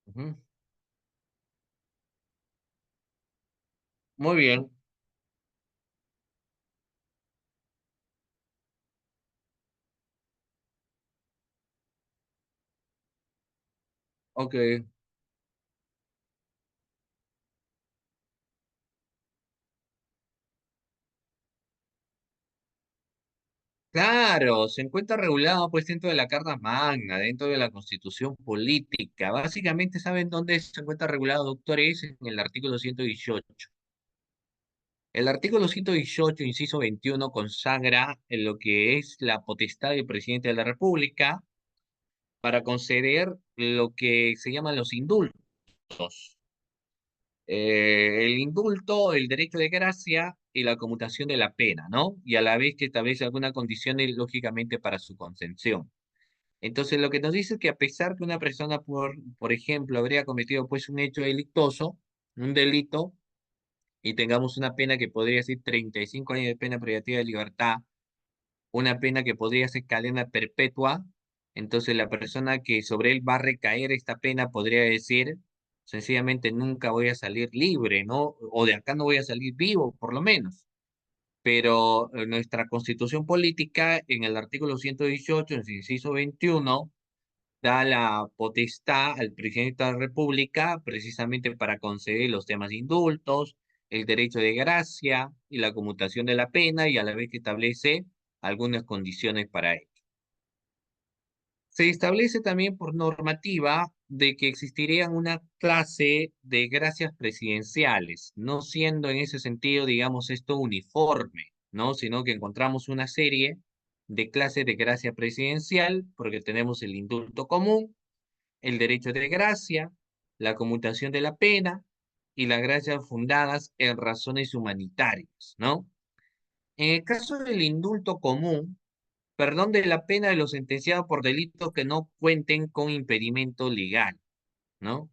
Ujú. Muy bien. Ok. Claro, se encuentra regulado pues dentro de la Carta Magna, dentro de la Constitución Política. Básicamente, ¿saben dónde se encuentra regulado, doctores? En el artículo 118. El artículo 118, inciso 21, consagra en lo que es la potestad del presidente de la República para conceder lo que se llaman los indultos. El indulto, el derecho de gracia y la conmutación de la pena, ¿no? Y a la vez que establece algunas condiciones, lógicamente, para su contención. Entonces, lo que nos dice es que a pesar que una persona, por ejemplo, habría cometido pues un hecho delictoso, un delito, y tengamos una pena que podría ser 35 años de pena privativa de libertad, una pena que podría ser cadena perpetua, entonces la persona que sobre él va a recaer esta pena podría decir, sencillamente nunca voy a salir libre, ¿no? O de acá no voy a salir vivo, por lo menos. Pero nuestra constitución política, en el artículo 118, en su inciso 21, da la potestad al presidente de la República precisamente para conceder los temas de indultos, el derecho de gracia y la conmutación de la pena y a la vez que establece algunas condiciones para ello. Se establece también por normativa de que existirían una clase de gracias presidenciales, no siendo en ese sentido, digamos, esto uniforme, ¿no? Sino que encontramos una serie de clases de gracia presidencial, porque tenemos el indulto común, el derecho de gracia, la conmutación de la pena y las gracias fundadas en razones humanitarias, ¿no? En el caso del indulto común, perdón de la pena de los sentenciados por delitos que no cuenten con impedimento legal, ¿no?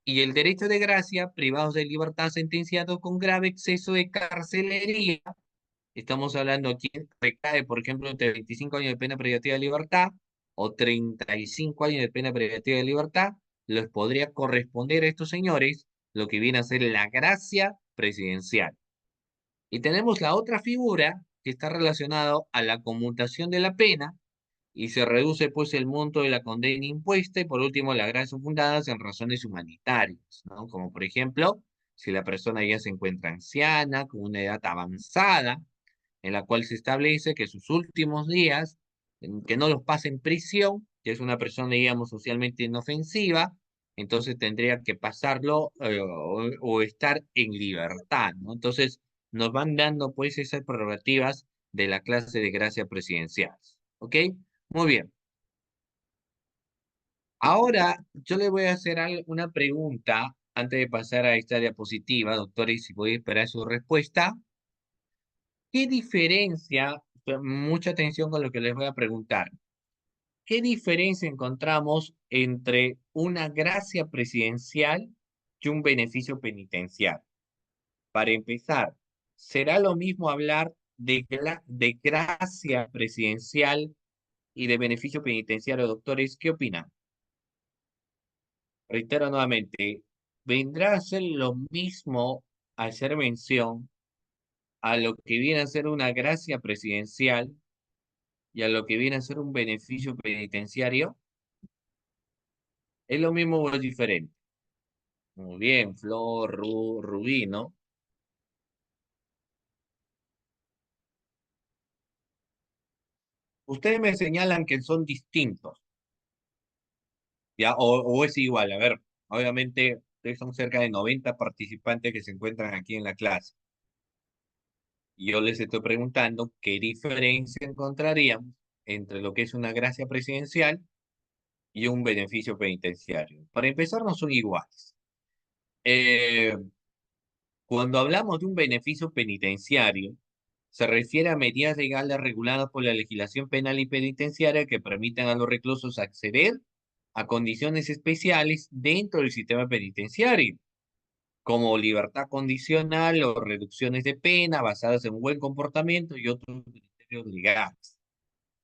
Y el derecho de gracia, privados de libertad sentenciados con grave exceso de carcelería. Estamos hablando aquí, recae, por ejemplo, entre 25 años de pena privativa de libertad o 35 años de pena privativa de libertad, les podría corresponder a estos señores lo que viene a ser la gracia presidencial. Y tenemos la otra figura que está relacionado a la conmutación de la pena y se reduce pues el monto de la condena impuesta y por último las gracias fundadas en razones humanitarias, ¿no? Como por ejemplo, si la persona ya se encuentra anciana, con una edad avanzada, en la cual se establece que sus últimos días, que no los pase en prisión, que es una persona, digamos, socialmente inofensiva, entonces tendría que pasarlo o estar en libertad, ¿no? Entonces nos van dando pues esas prerrogativas de la clase de gracia presidencial, ¿ok? Muy bien. Ahora yo le voy a hacer una pregunta antes de pasar a esta diapositiva, doctor, y si voy a esperar su respuesta. ¿Qué diferencia, mucha atención con lo que les voy a preguntar, qué diferencia encontramos entre una gracia presidencial y un beneficio penitenciario? Para empezar, ¿será lo mismo hablar de gracia presidencial y de beneficio penitenciario, doctores? ¿Qué opinan? Reitero nuevamente, vendrá a ser lo mismo hacer mención a lo que viene a ser una gracia presidencial y a lo que viene a ser un beneficio penitenciario. ¿Es lo mismo o es diferente? Muy bien, Flor, Rubí, ¿no? Ustedes me señalan que son distintos, ¿ya? O es igual. A ver, obviamente, ustedes son cerca de 90 participantes que se encuentran aquí en la clase. Y yo les estoy preguntando qué diferencia encontraríamos entre lo que es una gracia presidencial y un beneficio penitenciario. Para empezar, no son iguales. Eh, Cuando hablamos de un beneficio penitenciario, se refiere a medidas legales reguladas por la legislación penal y penitenciaria que permitan a los reclusos acceder a condiciones especiales dentro del sistema penitenciario, como libertad condicional o reducciones de pena basadas en un buen comportamiento y otros criterios legales.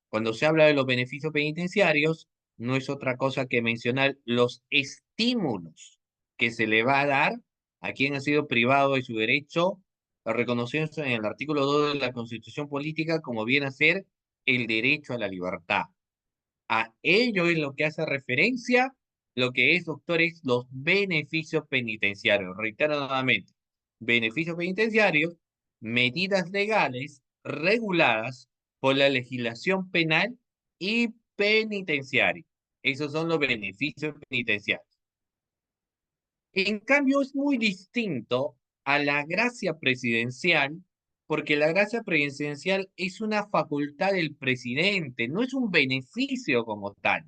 Cuando se habla de los beneficios penitenciarios, no es otra cosa que mencionar los estímulos que se le va a dar a quien ha sido privado de su derecho, reconocido en el artículo 2 de la Constitución Política como viene a ser el derecho a la libertad. A ello es lo que hace referencia lo que es, doctores, los beneficios penitenciarios. Reitero nuevamente, beneficios penitenciarios, medidas legales reguladas por la legislación penal y penitenciaria. Esos son los beneficios penitenciarios. En cambio, es muy distinto a la gracia presidencial, porque la gracia presidencial es una facultad del presidente, no es un beneficio como tal.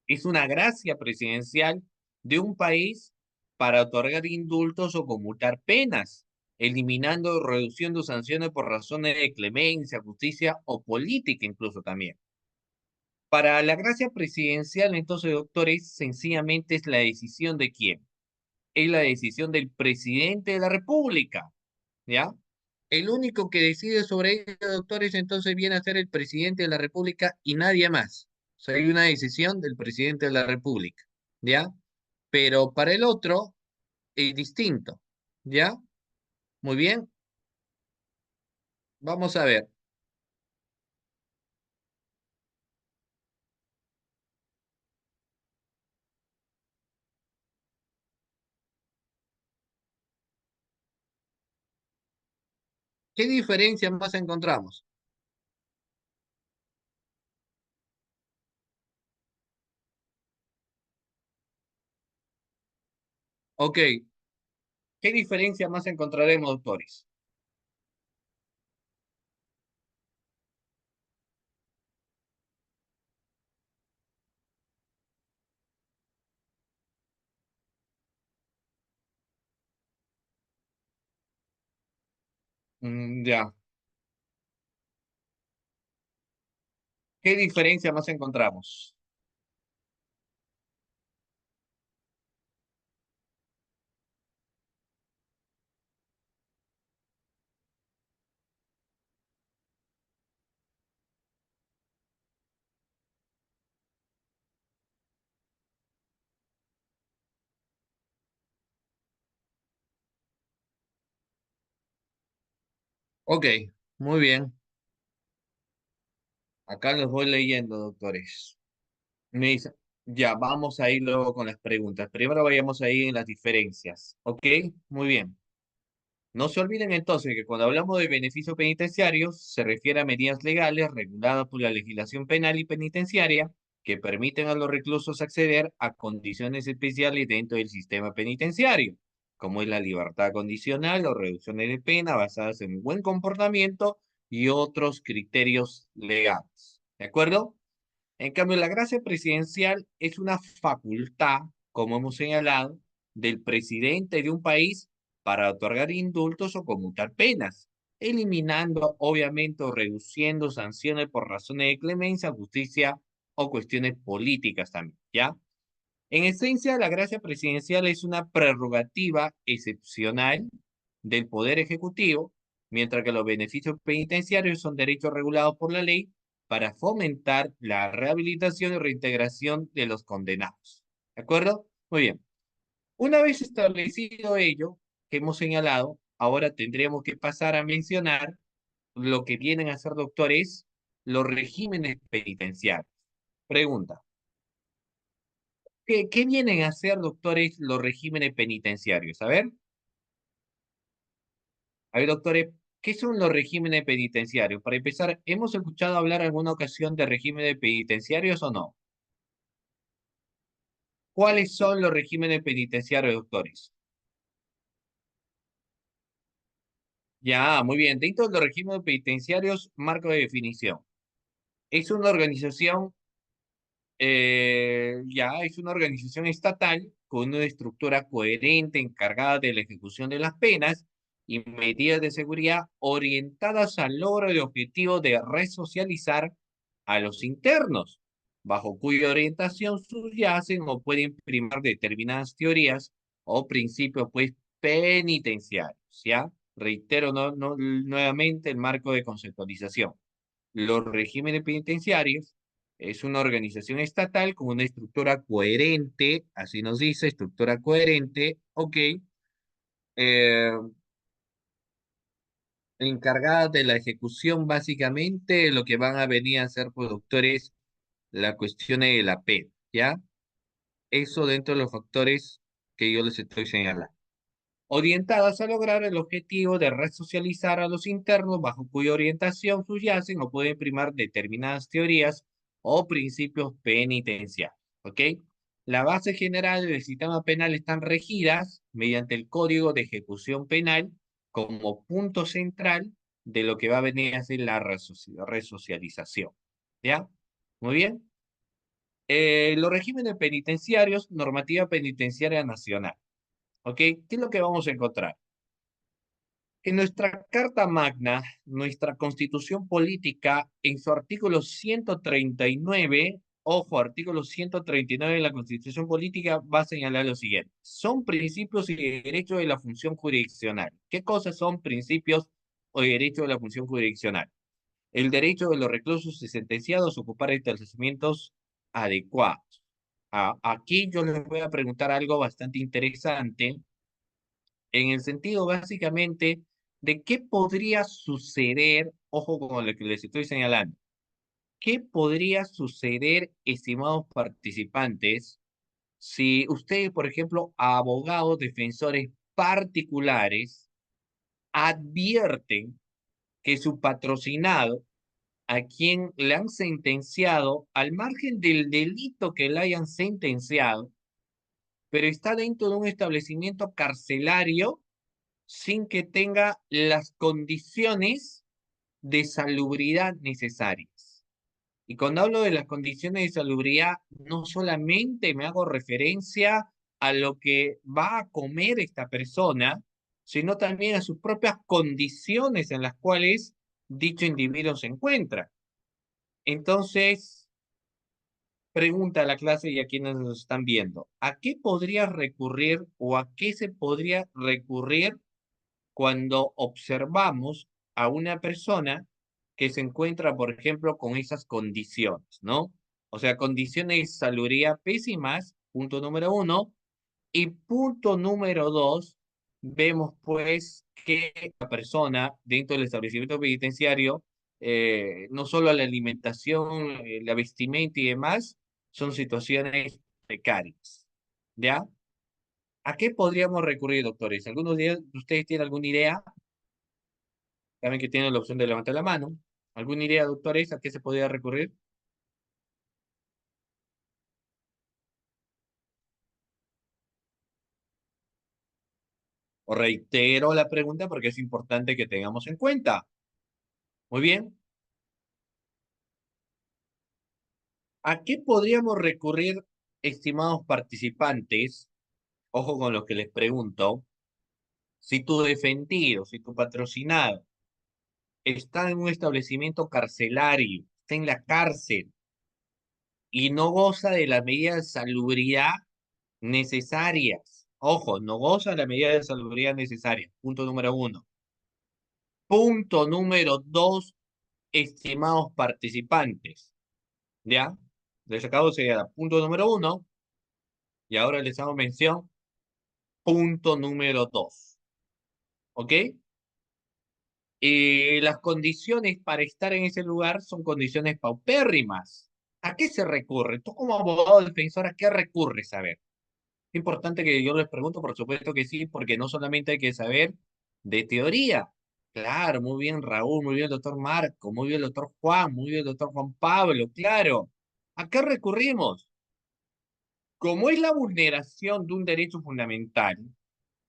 Es una gracia presidencial de un país para otorgar indultos o conmutar penas, eliminando o reduciendo sanciones por razones de clemencia, justicia o política incluso también. Para la gracia presidencial, entonces, doctores, sencillamente es la decisión de quién. Es la decisión del presidente de la República, ¿ya? El único que decide sobre ello, doctores, entonces viene a ser el presidente de la República y nadie más. O sea, hay una decisión del presidente de la República, ¿ya? Pero para el otro es distinto, ¿ya? Muy bien, vamos a ver. ¿Qué diferencia más encontramos? Ok, ¿qué diferencia más encontraremos, doctores? Ya, ¿qué diferencia más encontramos? Ok, muy bien. Acá los voy leyendo, doctores. Me dice, ya, vamos a ir luego con las preguntas. Primero vayamos ahí en las diferencias. Ok, muy bien. No se olviden entonces que cuando hablamos de beneficios penitenciarios, se refiere a medidas legales reguladas por la legislación penal y penitenciaria que permiten a los reclusos acceder a condiciones especiales dentro del sistema penitenciario, como es la libertad condicional o reducciones de pena basadas en buen comportamiento y otros criterios legales. ¿De acuerdo? En cambio, la gracia presidencial es una facultad, como hemos señalado, del presidente de un país para otorgar indultos o conmutar penas, eliminando, obviamente, o reduciendo sanciones por razones de clemencia, justicia o cuestiones políticas también, ¿ya? En esencia, la gracia presidencial es una prerrogativa excepcional del Poder Ejecutivo, mientras que los beneficios penitenciarios son derechos regulados por la ley para fomentar la rehabilitación y reintegración de los condenados. ¿De acuerdo? Muy bien. Una vez establecido ello que hemos señalado, ahora tendríamos que pasar a mencionar lo que vienen a ser, doctores, los regímenes penitenciarios. Pregunta, ¿qué vienen a ser, doctores, los regímenes penitenciarios? A ver, doctores, ¿qué son los regímenes penitenciarios? Para empezar, ¿hemos escuchado hablar alguna ocasión de regímenes penitenciarios o no? ¿Cuáles son los regímenes penitenciarios, doctores? Ya, muy bien. Dentro de los regímenes penitenciarios, marco de definición. Es una organización, ya es una organización estatal con una estructura coherente encargada de la ejecución de las penas y medidas de seguridad orientadas al logro del objetivo de resocializar a los internos, bajo cuya orientación subyacen o pueden primar determinadas teorías o principios pues penitenciarios, ¿ya? Reitero nuevamente el marco de conceptualización. Los regímenes penitenciarios es una organización estatal con una estructura coherente, así nos dice, estructura coherente, ok, eh, encargada de la ejecución básicamente de lo que van a venir a ser productores la cuestión de la pena, ¿ya? Eso dentro de los factores que yo les estoy señalando. Orientadas a lograr el objetivo de resocializar a los internos bajo cuya orientación subyacen o pueden primar determinadas teorías o principios penitenciarios. ¿Ok? La base general del sistema penal están regidas mediante el Código de Ejecución Penal como punto central de lo que va a venir a ser la resocialización. ¿Ya? Muy bien. Los regímenes penitenciarios, normativa penitenciaria nacional. ¿Ok? ¿Qué es lo que vamos a encontrar? En nuestra Carta Magna, nuestra Constitución Política, en su artículo 139, ojo, artículo 139 de la Constitución Política va a señalar lo siguiente. Son principios y derechos de la función jurisdiccional. ¿Qué cosas son principios o derechos de la función jurisdiccional? El derecho de los reclusos y sentenciados a ocupar establecimientos adecuados. Aquí yo les voy a preguntar algo bastante interesante en el sentido básicamente de qué podría suceder, ojo con lo que les estoy señalando, qué podría suceder, estimados participantes, si ustedes, por ejemplo, abogados, defensores particulares, advierten que su patrocinado, a quien le han sentenciado, al margen del delito que le hayan sentenciado, pero está dentro de un establecimiento carcelario sin que tenga las condiciones de salubridad necesarias. Y cuando hablo de las condiciones de salubridad, no solamente me hago referencia a lo que va a comer esta persona, sino también a sus propias condiciones en las cuales dicho individuo se encuentra. Entonces, pregunta a la clase y a quienes nos están viendo, ¿a qué podría recurrir o a qué se podría recurrir cuando observamos a una persona que se encuentra, por ejemplo, con esas condiciones, ¿no? O sea, condiciones de salubridad pésimas, punto número uno, y punto número dos, vemos pues que la persona dentro del establecimiento penitenciario, no solo la alimentación, la vestimenta y demás, son situaciones precarias, ¿ya? ¿A qué podríamos recurrir, doctores? ¿Algunos de ustedes tienen alguna idea? Saben que tienen la opción de levantar la mano. ¿Alguna idea, doctores, a qué se podría recurrir? O reitero la pregunta porque es importante que tengamos en cuenta. Muy bien. ¿A qué podríamos recurrir, estimados participantes? Ojo con lo que les pregunto. Si tu defendido, si tu patrocinado está en un establecimiento carcelario, está en la cárcel y no goza de las medidas de salubridad necesarias. Ojo, no goza de las medidas de salubridad necesarias. Punto número uno. Punto número dos, estimados participantes. ¿Ya? Les acabo de señalar. Punto número uno. Y ahora les hago mención, punto número 2. ¿Ok? Las condiciones para estar en ese lugar son condiciones paupérrimas. ¿A qué se recurre? Tú como abogado defensor, ¿a qué recurres? A ver, es importante que yo les pregunto, por supuesto que sí, porque no solamente hay que saber de teoría. Claro, muy bien Raúl, muy bien el doctor Marco, muy bien el doctor Juan, muy bien el doctor Juan Pablo, claro. ¿A qué recurrimos? Como es la vulneración de un derecho fundamental,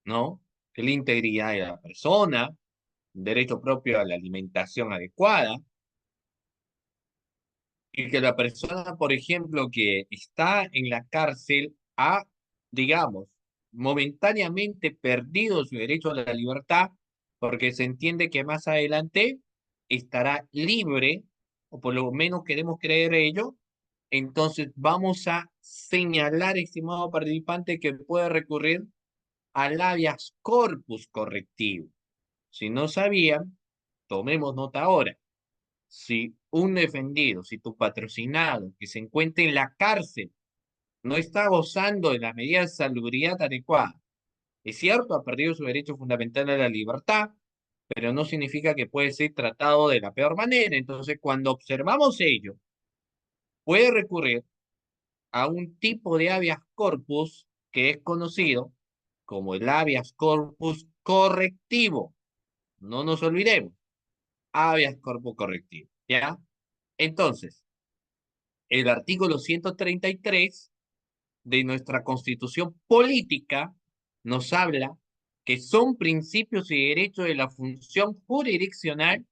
¿no? Que es la integridad de la persona, derecho propio a la alimentación adecuada, y que la persona, por ejemplo, que está en la cárcel ha, digamos, momentáneamente perdido su derecho a la libertad, porque se entiende que más adelante estará libre, o por lo menos queremos creer ello, entonces vamos a señalar, estimado participante, que puede recurrir al habeas corpus correctivo. Si no sabían, tomemos nota ahora. Si un defendido, si tu patrocinado que se encuentra en la cárcel no está gozando de las medidas de salubridad adecuadas, es cierto, ha perdido su derecho fundamental a la libertad, pero no significa que puede ser tratado de la peor manera. Entonces, cuando observamos ello, puede recurrir a un tipo de habeas corpus que es conocido como el habeas corpus correctivo. No nos olvidemos, habeas corpus correctivo, ¿ya? Entonces, el artículo 133 de nuestra Constitución política nos habla que son principios y derechos de la función jurisdiccional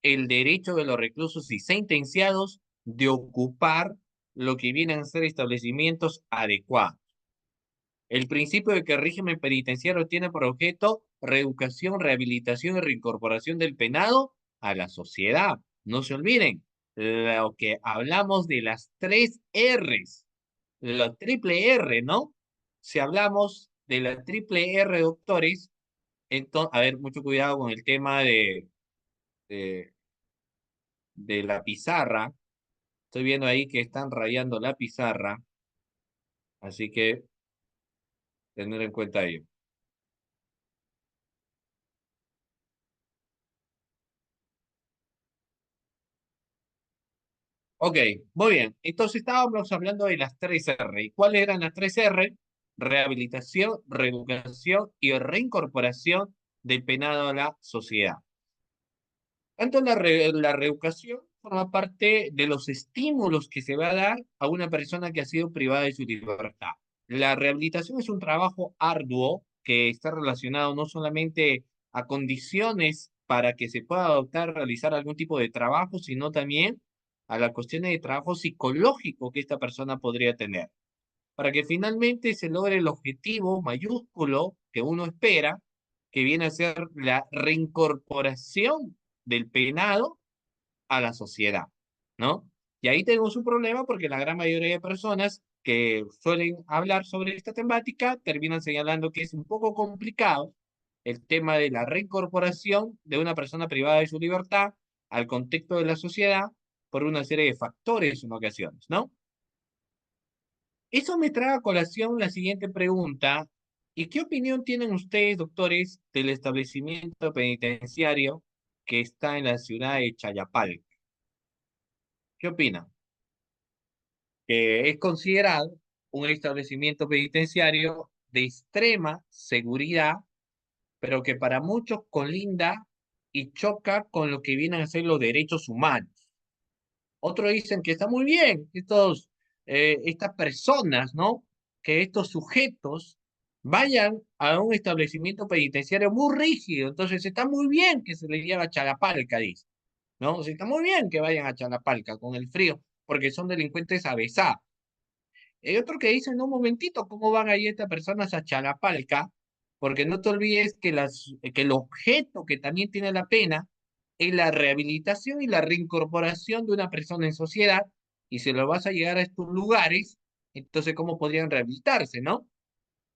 el derecho de los reclusos y sentenciados de ocupar lo que vienen a ser establecimientos adecuados. El principio de que el régimen penitenciario tiene por objeto reeducación, rehabilitación y reincorporación del penado a la sociedad. No se olviden, lo que hablamos de las tres R's, la triple R, ¿no? Si hablamos de la triple R, doctores, entonces, a ver, mucho cuidado con el tema de, de la pizarra. Estoy viendo ahí que están rayando la pizarra, así que tener en cuenta ello. Ok, muy bien. Entonces estábamos hablando de las tres R. ¿Y cuáles eran las tres R? Rehabilitación, reeducación y reincorporación del penado a la sociedad. Tanto la reeducación forma parte de los estímulos que se va a dar a una persona que ha sido privada de su libertad. La rehabilitación es un trabajo arduo que está relacionado no solamente a condiciones para que se pueda adoptar, realizar algún tipo de trabajo, sino también a las cuestiones de trabajo psicológico que esta persona podría tener, para que finalmente se logre el objetivo mayúsculo que uno espera, que viene a ser la reincorporación del penado a la sociedad, ¿no? Y ahí tenemos un problema porque la gran mayoría de personas que suelen hablar sobre esta temática terminan señalando que es un poco complicado el tema de la reincorporación de una persona privada de su libertad al contexto de la sociedad por una serie de factores en ocasiones, ¿no? Eso me trae a colación la siguiente pregunta. ¿Y qué opinión tienen ustedes, doctores, del establecimiento penitenciario que está en la ciudad de Chayapal? ¿Qué opinan? Que es considerado un establecimiento penitenciario de extrema seguridad, pero que para muchos colinda y choca con lo que vienen a ser los derechos humanos. Otros dicen que está muy bien, estas personas, ¿no? Que estos sujetos vayan a un establecimiento penitenciario muy rígido. Entonces está muy bien que se les lleve a Chalapalca, dice, ¿no? O sea, está muy bien que vayan a Chalapalca con el frío, porque son delincuentes avesados. Hay otro que dice, no, un momentito, ¿cómo van ahí estas personas a Chalapalca? Porque no te olvides que, que el objeto que también tiene la pena es la rehabilitación y la reincorporación de una persona en sociedad, y si lo vas a llegar a estos lugares, entonces, ¿cómo podrían rehabilitarse, no?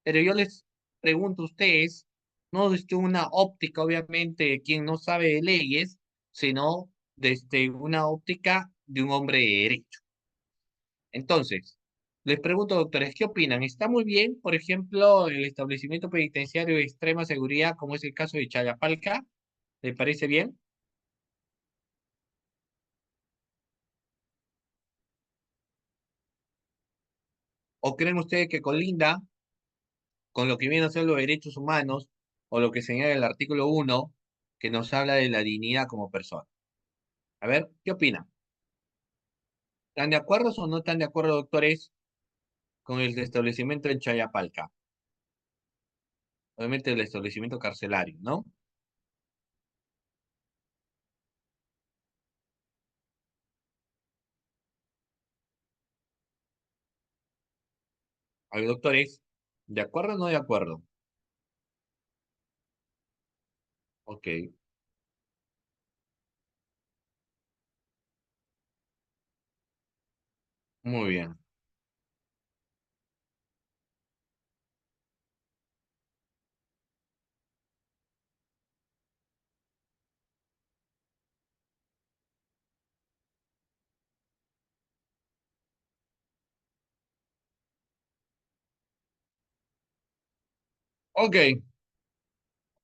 Pero yo les pregunto a ustedes, no desde una óptica, obviamente, de quien no sabe de leyes, sino desde una óptica de un hombre de derecho. Entonces, Les pregunto, doctores, ¿qué opinan? ¿Está muy bien, por ejemplo, el establecimiento penitenciario de extrema seguridad, como es el caso de Chayapalca? ¿Les parece bien? ¿O creen ustedes que colinda con lo que vienen a ser los derechos humanos o lo que señala el artículo 1 que nos habla de la dignidad como persona? A ver, ¿qué opinan? ¿Están de acuerdo o no están de acuerdo, doctores, con el establecimiento en Chayapalca? Obviamente el establecimiento carcelario, ¿no? A ver, doctores, ¿de acuerdo o no de acuerdo? Ok, muy bien. Ok,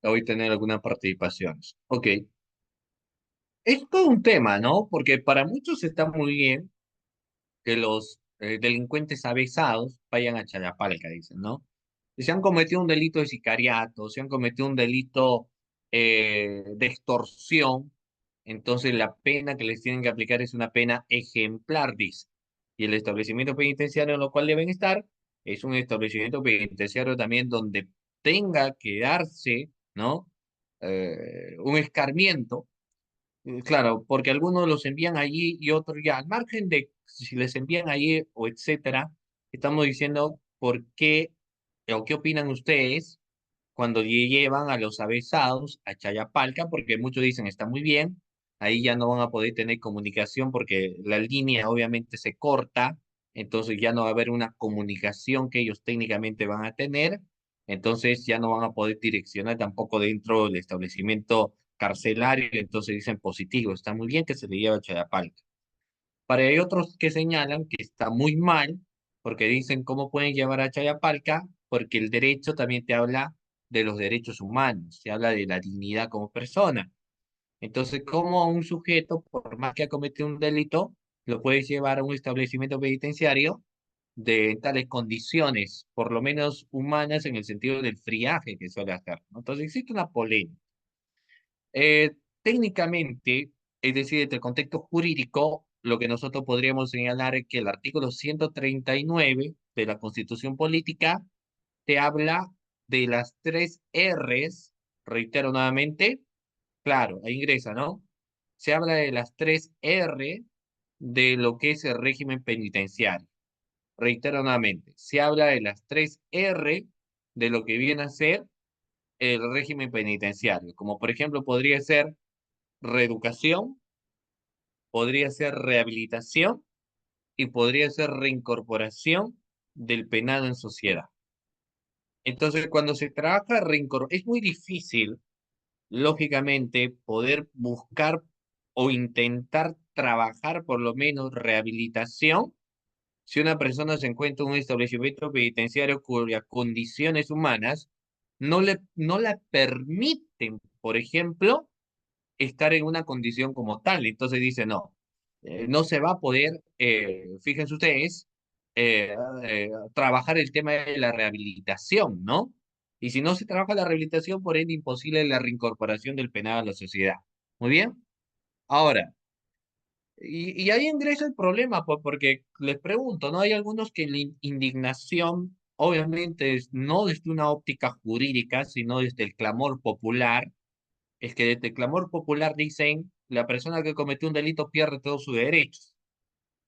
voy a tener algunas participaciones. Ok, es todo un tema, ¿no? Porque para muchos está muy bien que los delincuentes avesados vayan a Chayapalca, dicen, ¿no? Si se han cometido un delito de sicariato, si han cometido un delito de extorsión, entonces la pena que les tienen que aplicar es una pena ejemplar, dice. Y el establecimiento penitenciario en lo cual deben estar es un establecimiento penitenciario también donde tenga que darse, ¿no? Un escarmiento claro, porque algunos los envían allí y otros ya, al margen de si les envían allí o etcétera, estamos diciendo por qué o qué opinan ustedes cuando llevan a los avesados a Chayapalca, porque muchos dicen está muy bien, ahí ya no van a poder tener comunicación porque la línea obviamente se corta, entonces ya no va a haber una comunicación que ellos técnicamente van a tener, entonces ya no van a poder direccionar tampoco dentro del establecimiento carcelario, entonces dicen positivo, está muy bien que se le lleve a Chayapalca. Para hay otros que señalan que está muy mal, porque dicen cómo pueden llevar a Chayapalca, porque el derecho también te habla de los derechos humanos, se habla de la dignidad como persona. Entonces, ¿cómo a un sujeto, por más que ha cometido un delito, lo puedes llevar a un establecimiento penitenciario de tales condiciones, por lo menos humanas en el sentido del friaje que suele hacer, ¿no? Entonces existe una polémica. Eh, técnicamente, es decir, desde el contexto jurídico, lo que nosotros podríamos señalar es que el artículo 139 de la Constitución Política te habla de las tres R's, reitero nuevamente, claro, ahí ingresa, ¿no? Se habla de las tres R de lo que es el régimen penitenciario. Reitero nuevamente, se habla de las tres R de lo que viene a ser el régimen penitenciario, como por ejemplo podría ser reeducación, podría ser rehabilitación y podría ser reincorporación del penado en sociedad. Entonces, cuando se trabaja reincorporación, es muy difícil, lógicamente, poder buscar o intentar trabajar por lo menos rehabilitación si una persona se encuentra en un establecimiento penitenciario cuyas condiciones humanas no la permiten, por ejemplo, estar en una condición como tal. Entonces dice, no, no se va a poder, fíjense ustedes, trabajar el tema de la rehabilitación, ¿no? Y si no se trabaja la rehabilitación, por ende, imposible la reincorporación del penado a la sociedad. Muy bien. Ahora, y ahí ingresa el problema, pues, porque les pregunto, ¿no? Hay algunos que la indignación, obviamente, es no desde una óptica jurídica, sino desde el clamor popular, es que desde el clamor popular dicen, la persona que cometió un delito pierde todos sus derechos.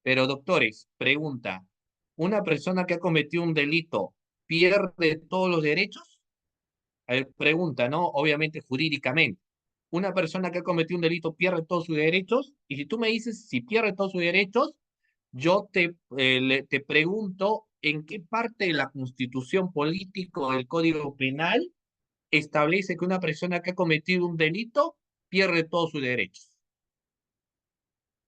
Pero doctores, pregunta, ¿una persona que ha cometido un delito pierde todos los derechos? A ver, pregunta, ¿no? Obviamente jurídicamente. Una persona que ha cometido un delito pierde todos sus derechos, y si tú me dices si pierde todos sus derechos, yo te pregunto en qué parte de la constitución política o del código penal establece que una persona que ha cometido un delito pierde todos sus derechos.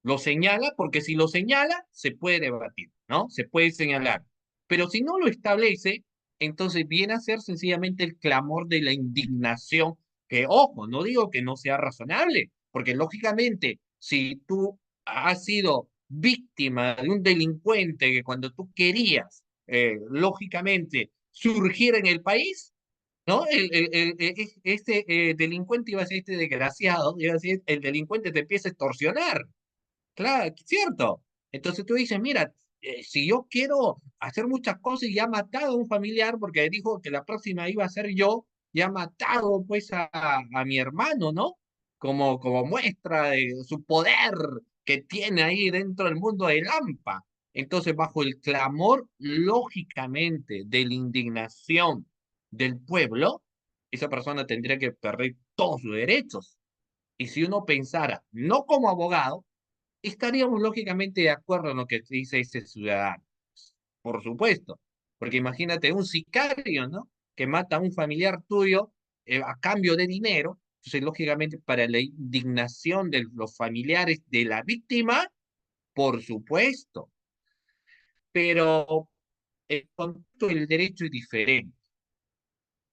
Lo señala porque si lo señala, se puede debatir, ¿no? Se puede señalar. Pero si no lo establece, entonces viene a ser sencillamente el clamor de la indignación, que ojo, no digo que no sea razonable, porque lógicamente, si tú has sido víctima de un delincuente que cuando tú querías, lógicamente, surgir en el país, ¿no? Este delincuente iba a ser este desgraciado, iba a decir, el delincuente te empieza a extorsionar. Claro, cierto. Entonces tú dices, mira, si yo quiero hacer muchas cosas y ya ha matado a un familiar porque dijo que la próxima iba a ser yo, ya ha matado pues a mi hermano, ¿no? Como muestra de su poder que tiene ahí dentro del mundo del AMPA. Entonces, bajo el clamor, lógicamente, de la indignación del pueblo, esa persona tendría que perder todos sus derechos. Y si uno pensara, no como abogado, estaríamos lógicamente de acuerdo en lo que dice ese ciudadano, por supuesto, porque imagínate un sicario, ¿no? Que mata a un familiar tuyo a cambio de dinero, entonces lógicamente para la indignación de los familiares de la víctima, por supuesto, pero el contexto del derecho es diferente.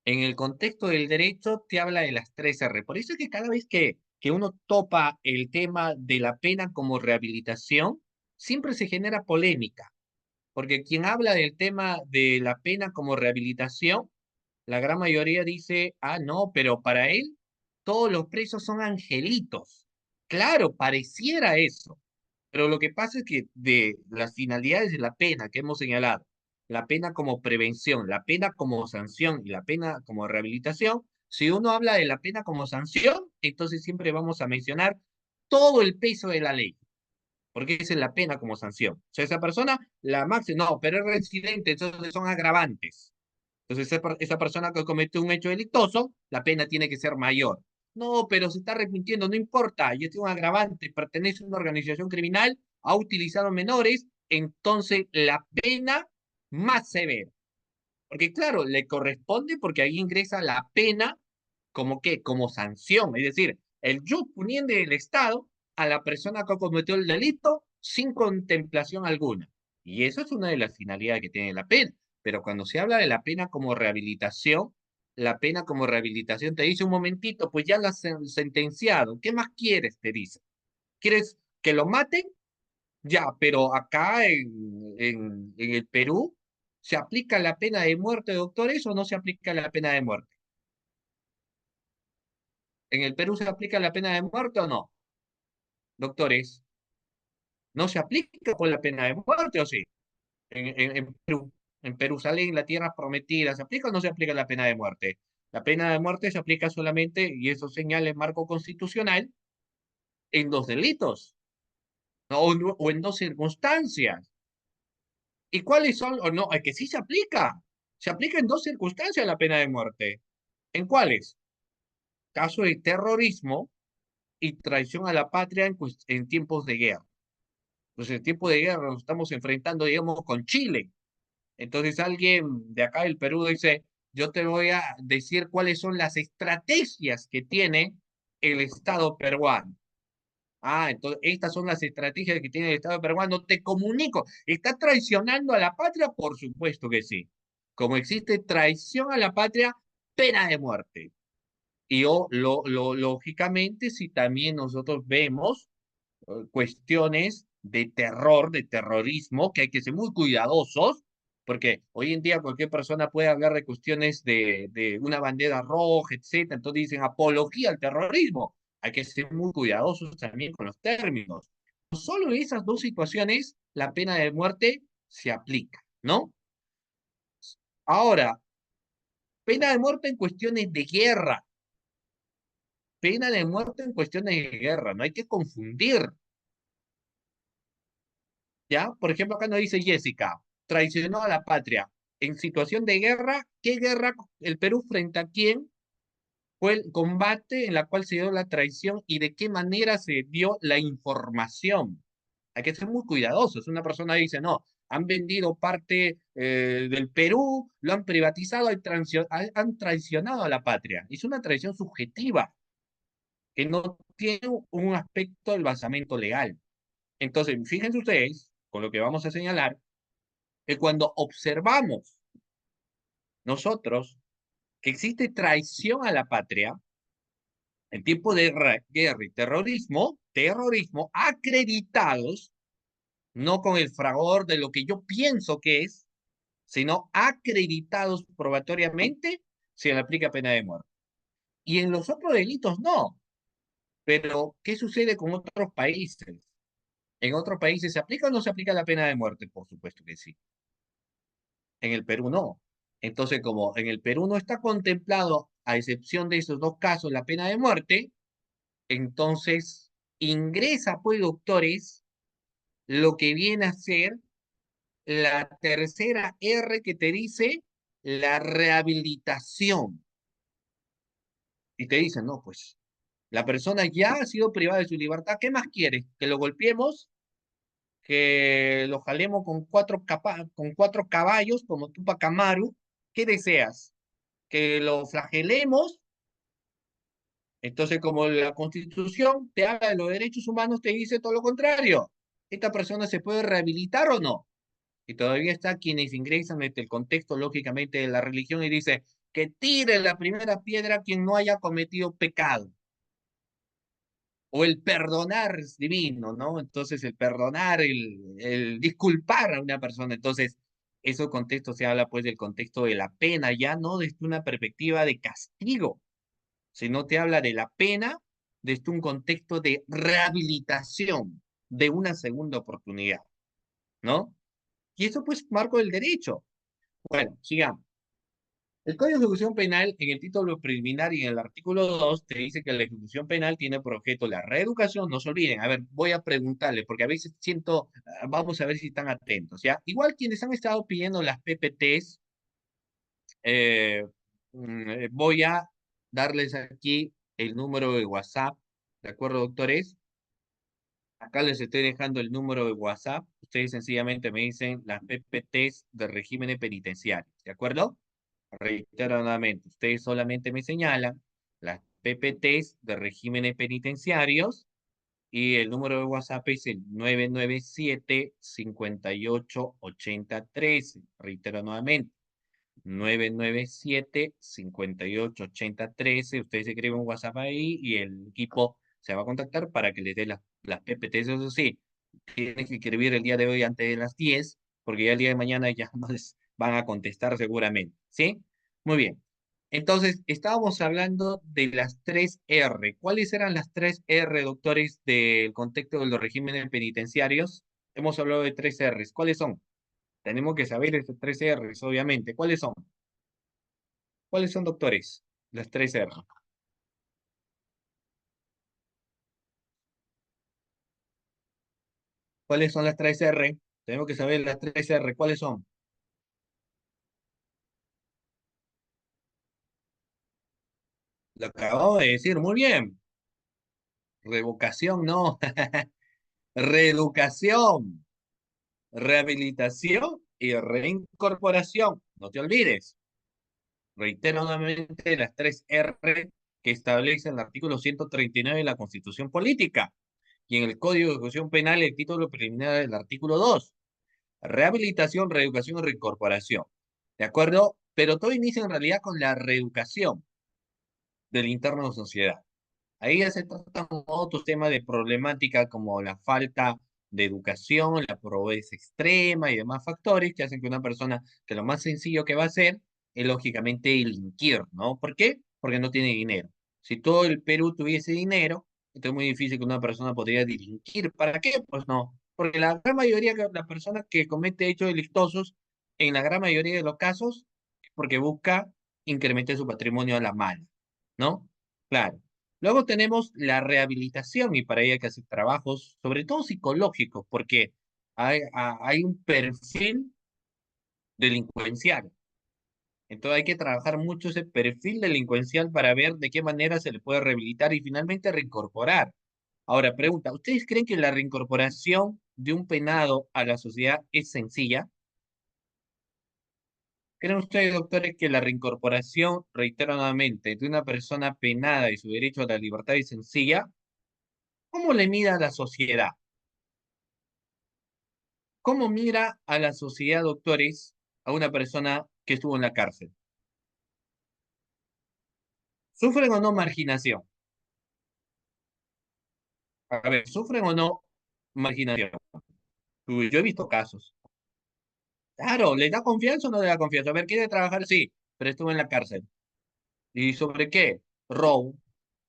En el contexto del derecho te habla de las tres R. Por eso es que cada vez que uno topa el tema de la pena como rehabilitación, siempre se genera polémica, porque quien habla del tema de la pena como rehabilitación, la gran mayoría dice, ah, no, pero para él todos los presos son angelitos. Claro, pareciera eso, pero lo que pasa es que de las finalidades de la pena que hemos señalado, la pena como prevención, la pena como sanción y la pena como rehabilitación, si uno habla de la pena como sanción, entonces siempre vamos a mencionar todo el peso de la ley, porque esa es la pena como sanción. O sea, esa persona, la máxima, no, pero es reincidente, entonces son agravantes. Entonces, esa persona que cometió un hecho delictoso, la pena tiene que ser mayor. No, pero se está arrepintiendo, no importa, yo tengo un agravante, pertenece a una organización criminal, ha utilizado menores, entonces la pena más severa. Porque claro, le corresponde porque ahí ingresa la pena como que, como sanción, es decir, el jus puniendi del Estado a la persona que cometió el delito sin contemplación alguna. Y eso es una de las finalidades que tiene la pena. Pero cuando se habla de la pena como rehabilitación, la pena como rehabilitación te dice un momentito, pues ya la has sentenciado, ¿qué más quieres? Te dice. ¿Quieres que lo maten? Ya, pero acá en el Perú, ¿se aplica la pena de muerte, doctores, o no se aplica la pena de muerte? ¿En el Perú se aplica la pena de muerte o no? Doctores, ¿no se aplica por la pena de muerte o sí? En Perú, en Jerusalén, la tierra prometida, ¿se aplica o no se aplica la pena de muerte? La pena de muerte se aplica solamente, y eso señala el marco constitucional, en dos delitos, ¿no? O en dos circunstancias. ¿Y cuáles son? O no, es que sí se aplica. Se aplica en dos circunstancias la pena de muerte. ¿En cuáles? Caso de terrorismo y traición a la patria en tiempos de guerra. Pues en tiempo de guerra nos estamos enfrentando, digamos, con Chile. Entonces alguien de acá del Perú dice, yo te voy a decir cuáles son las estrategias que tiene el Estado peruano. Ah, entonces estas son las estrategias que tiene el Estado peruano. Te comunico, ¿está traicionando a la patria? Por supuesto que sí. Como existe traición a la patria, pena de muerte. Y lógicamente, si también nosotros vemos cuestiones de terror, de terrorismo, que hay que ser muy cuidadosos, porque hoy en día cualquier persona puede hablar de cuestiones de una bandera roja, etcétera, entonces dicen apología al terrorismo. Hay que ser muy cuidadosos también con los términos. Solo en esas dos situaciones la pena de muerte se aplica, ¿no? Ahora, pena de muerte en cuestiones de guerra, pena de muerte en cuestiones de guerra, no hay que confundir. ¿Ya? Por ejemplo, acá nos dice Jessica, traicionó a la patria. En situación de guerra, ¿qué guerra el Perú frente a quién fue el combate en la cual se dio la traición y de qué manera se dio la información? Hay que ser muy cuidadosos. Una persona dice, no, han vendido parte del Perú, lo han privatizado, han traicionado a la patria. Es una traición subjetiva que no tiene un aspecto del basamento legal. Entonces, fíjense ustedes, con lo que vamos a señalar, que cuando observamos nosotros que existe traición a la patria, en tiempo de guerra y terrorismo acreditados, no con el fragor de lo que yo pienso que es, sino acreditados probatoriamente, se le aplica pena de muerte. Y en los otros delitos no. Pero, ¿qué sucede con otros países? ¿En otros países se aplica o no se aplica la pena de muerte? Por supuesto que sí. En el Perú no. Entonces, como en el Perú no está contemplado, a excepción de esos dos casos, la pena de muerte, entonces ingresa, pues, doctores, lo que viene a ser la tercera R que te dice la rehabilitación. Y te dicen, no, pues, la persona ya ha sido privada de su libertad, ¿qué más quiere? ¿Que lo golpeemos? ¿Que lo jalemos con con cuatro caballos, como Tupac Amaru? ¿Qué deseas? ¿Que lo flagelemos? Entonces, como la Constitución te habla de los derechos humanos, te dice todo lo contrario. ¿Esta persona se puede rehabilitar o no? Y todavía está quienes ingresan desde el contexto, lógicamente, de la religión y dice que tire la primera piedra quien no haya cometido pecado. O el perdonar es divino, ¿no? Entonces, el perdonar, el disculpar a una persona. Entonces, ese contexto se habla, pues, del contexto de la pena, ya no desde una perspectiva de castigo, sino te habla de la pena desde un contexto de rehabilitación, de una segunda oportunidad, ¿no? Y eso pues marco del derecho. Bueno, sigamos. El Código de Ejecución Penal, en el título preliminar y en el artículo 2 te dice que la ejecución penal tiene por objeto la reeducación. No se olviden, a ver, voy a preguntarle, porque a veces siento, vamos a ver si están atentos, ¿ya? Igual quienes han estado pidiendo las PPTs, eh, voy a darles aquí el número de WhatsApp, ¿de acuerdo, doctores? Acá les estoy dejando el número de WhatsApp. Ustedes sencillamente me dicen las PPTs de regímenes penitenciarios, ¿de acuerdo? Reitero nuevamente, ustedes solamente me señalan las PPTs de regímenes penitenciarios y el número de WhatsApp es el 997-588013. Reitero nuevamente, 997-588013. Ustedes escriben un WhatsApp ahí y el equipo se va a contactar para que les dé las PPTs. Eso sí, tienen que escribir el día de hoy antes de las 10, porque ya el día de mañana ya no les van a contestar seguramente, ¿sí? Muy bien. Entonces, estábamos hablando de las tres R. ¿Cuáles eran las tres R, doctores, del contexto de los regímenes penitenciarios? Hemos hablado de tres Rs. ¿Cuáles son? Tenemos que saber esas tres Rs, obviamente. ¿Cuáles son? ¿Cuáles son, doctores? Las tres R. ¿Cuáles son las tres R? Tenemos que saber las tres R. ¿Cuáles son? Lo acabo de decir, muy bien. Revocación, no. Reeducación, rehabilitación y reincorporación. No te olvides. Reitero nuevamente las tres R que establece el artículo 139 de la Constitución Política y en el Código de Ejecución Penal el título preliminar del artículo 2. Rehabilitación, reeducación y reincorporación. ¿De acuerdo? Pero todo inicia en realidad con la reeducación del interno de sociedad. Ahí ya se tratan otros temas de problemática como la falta de educación, la pobreza extrema y demás factores que hacen que una persona, que lo más sencillo que va a hacer es lógicamente delinquir, ¿no? ¿Por qué? Porque no tiene dinero. Si todo el Perú tuviese dinero, entonces es muy difícil que una persona podría delinquir. ¿Para qué? Pues no. Porque la gran mayoría de las personas que comete hechos delictosos, en la gran mayoría de los casos, es porque busca incrementar su patrimonio a la mala, ¿no? Claro. Luego tenemos la rehabilitación y para ello hay que hacer trabajos, sobre todo psicológicos, porque hay un perfil delincuencial. Entonces hay que trabajar mucho ese perfil delincuencial para ver de qué manera se le puede rehabilitar y finalmente reincorporar. Ahora, pregunta, ¿ustedes creen que la reincorporación de un penado a la sociedad es sencilla? ¿Creen ustedes, doctores, que la reincorporación, reitero nuevamente, de una persona penada y su derecho a la libertad es sencilla? ¿Cómo le mide a la sociedad? ¿Cómo mira a la sociedad, doctores, a una persona que estuvo en la cárcel? ¿Sufren o no marginación? A ver, ¿sufren o no marginación? Uy, yo he visto casos. Claro, ¿le da confianza o no le da confianza? A ver, ¿quiere trabajar? Sí, pero estuvo en la cárcel. ¿Y sobre qué? Robo,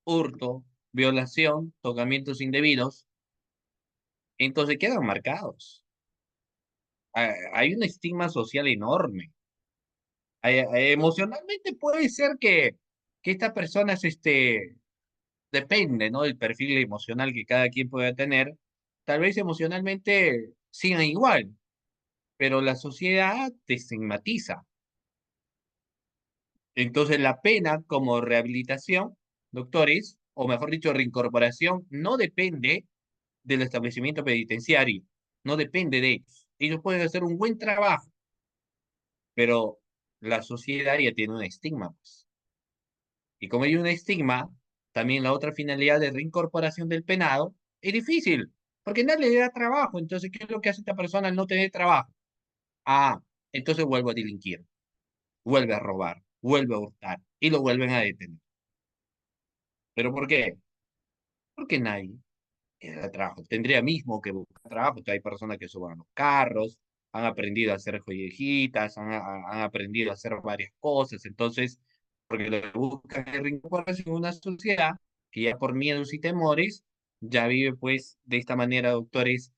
hurto, violación, tocamientos indebidos. Entonces quedan marcados. Hay un estigma social enorme. Emocionalmente puede ser que esta persona depende, ¿no? Del perfil emocional que cada quien pueda tener. Tal vez emocionalmente sigan igual, pero la sociedad te estigmatiza. Entonces, la pena como rehabilitación, doctores, o mejor dicho, reincorporación, no depende del establecimiento penitenciario, no depende de ellos. Ellos pueden hacer un buen trabajo, pero la sociedad ya tiene un estigma, pues. Y como hay un estigma, también la otra finalidad de reincorporación del penado es difícil, porque nadie le da trabajo. Entonces, ¿qué es lo que hace esta persona al no tener trabajo? Ah, entonces vuelve a delinquir, vuelve a robar, vuelve a hurtar y lo vuelven a detener. ¿Pero por qué? Porque nadie le da trabajo. Tendría mismo que buscar trabajo. Hay personas que suban los carros, han aprendido a hacer joyejitas, han aprendido a hacer varias cosas. Entonces, porque lo que buscan es reincorporarse en una sociedad que ya por miedos y temores ya vive pues de esta manera, doctores,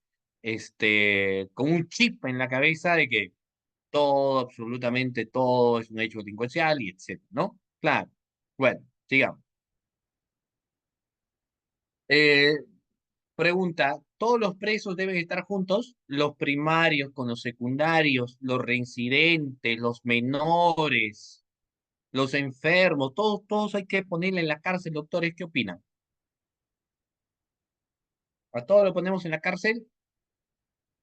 con un chip en la cabeza de que todo, absolutamente todo es un hecho delincuencial y etcétera, ¿no? Claro. Bueno, sigamos. Eh, Pregunta, ¿todos los presos deben estar juntos? Los primarios con los secundarios, los reincidentes, los menores, los enfermos, todos hay que ponerle en la cárcel, doctores, ¿qué opinan? ¿A todos lo ponemos en la cárcel?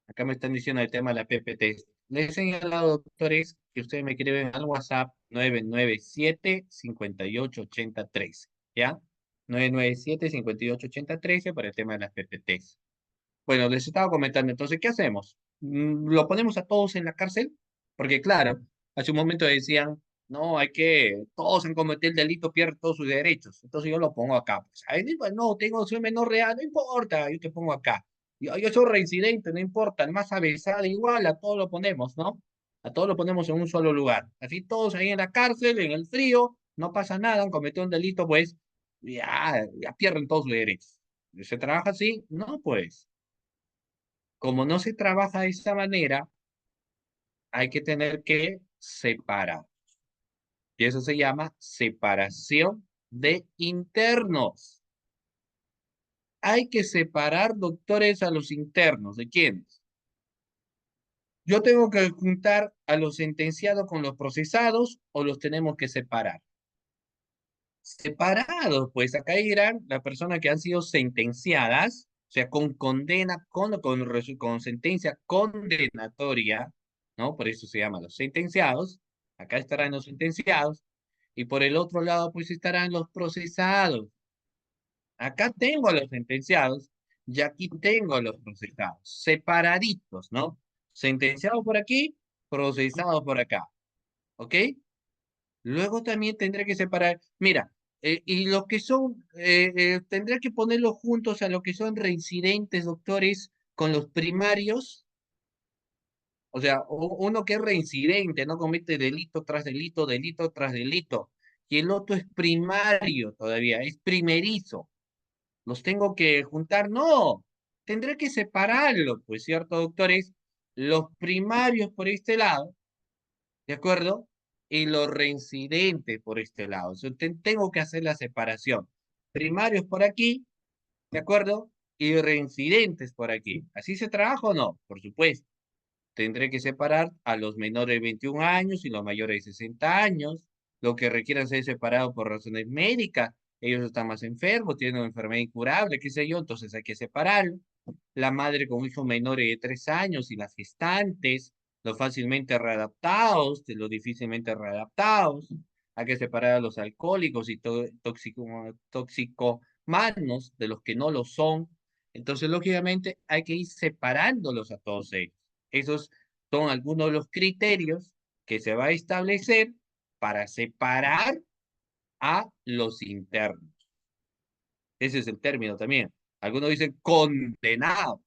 Acá me están diciendo el tema de la PPT. Les he señalado, doctores, que ustedes me escriben al WhatsApp 997-588013, ¿ya? 997-588013 para el tema de las PPTs. Bueno, les estaba comentando, entonces, ¿qué hacemos? ¿Lo ponemos a todos en la cárcel? Porque claro, hace un momento decían, no, todos han cometido el delito, pierden todos sus derechos. Entonces yo lo pongo acá. Pues, ahí digo, no, soy menor real, no importa, yo te pongo acá. Yo soy reincidente, no importa, el más avesado, igual, a todos lo ponemos, ¿no? A todos lo ponemos en un solo lugar. Así todos ahí en la cárcel, en el frío, no pasa nada, han cometido un delito, pues ya pierden todos sus derechos. ¿Se trabaja así? No, pues. Como no se trabaja de esa manera, hay que tener que separar. Y eso se llama separación de internos. Hay que separar, doctores, a los internos. ¿De quiénes? Yo tengo que juntar a los sentenciados con los procesados o los tenemos que separar. Separados, pues acá irán las personas que han sido sentenciadas, o sea, con condena, con sentencia condenatoria, ¿no? Por eso se llama los sentenciados. Acá estarán los sentenciados. Y por el otro lado, pues estarán los procesados. Acá tengo a los sentenciados y aquí tengo a los procesados, separaditos, ¿no? Sentenciados por aquí, procesados por acá, ¿ok? Luego también tendré que separar, mira, y los que son, tendré que ponerlos juntos a los que son reincidentes, doctores, con los primarios, o sea, uno que es reincidente, no comete delito tras delito, delito tras delito, y el otro es primario todavía, es primerizo. ¿Los tengo que juntar? No, tendré que separarlos, pues, ¿cierto, doctores? Los primarios por este lado, ¿de acuerdo? Y los reincidentes por este lado. O sea, tengo que hacer la separación. Primarios por aquí, ¿de acuerdo? Y reincidentes por aquí. ¿Así se trabaja o no? Por supuesto. Tendré que separar a los menores de 21 años y los mayores de 60 años, lo que requieran ser separados por razones médicas. Ellos están más enfermos, tienen una enfermedad incurable, qué sé yo, entonces hay que separarlo. La madre con hijos menores de 3 años y las gestantes, los fácilmente readaptados, de los difícilmente readaptados. Hay que separar a los alcohólicos y toxicomanos de los que no lo son. Entonces, lógicamente, hay que ir separándolos a todos ellos. Esos son algunos de los criterios que se va a establecer para separar a los internos. Ese es el término también. Algunos dicen condenados.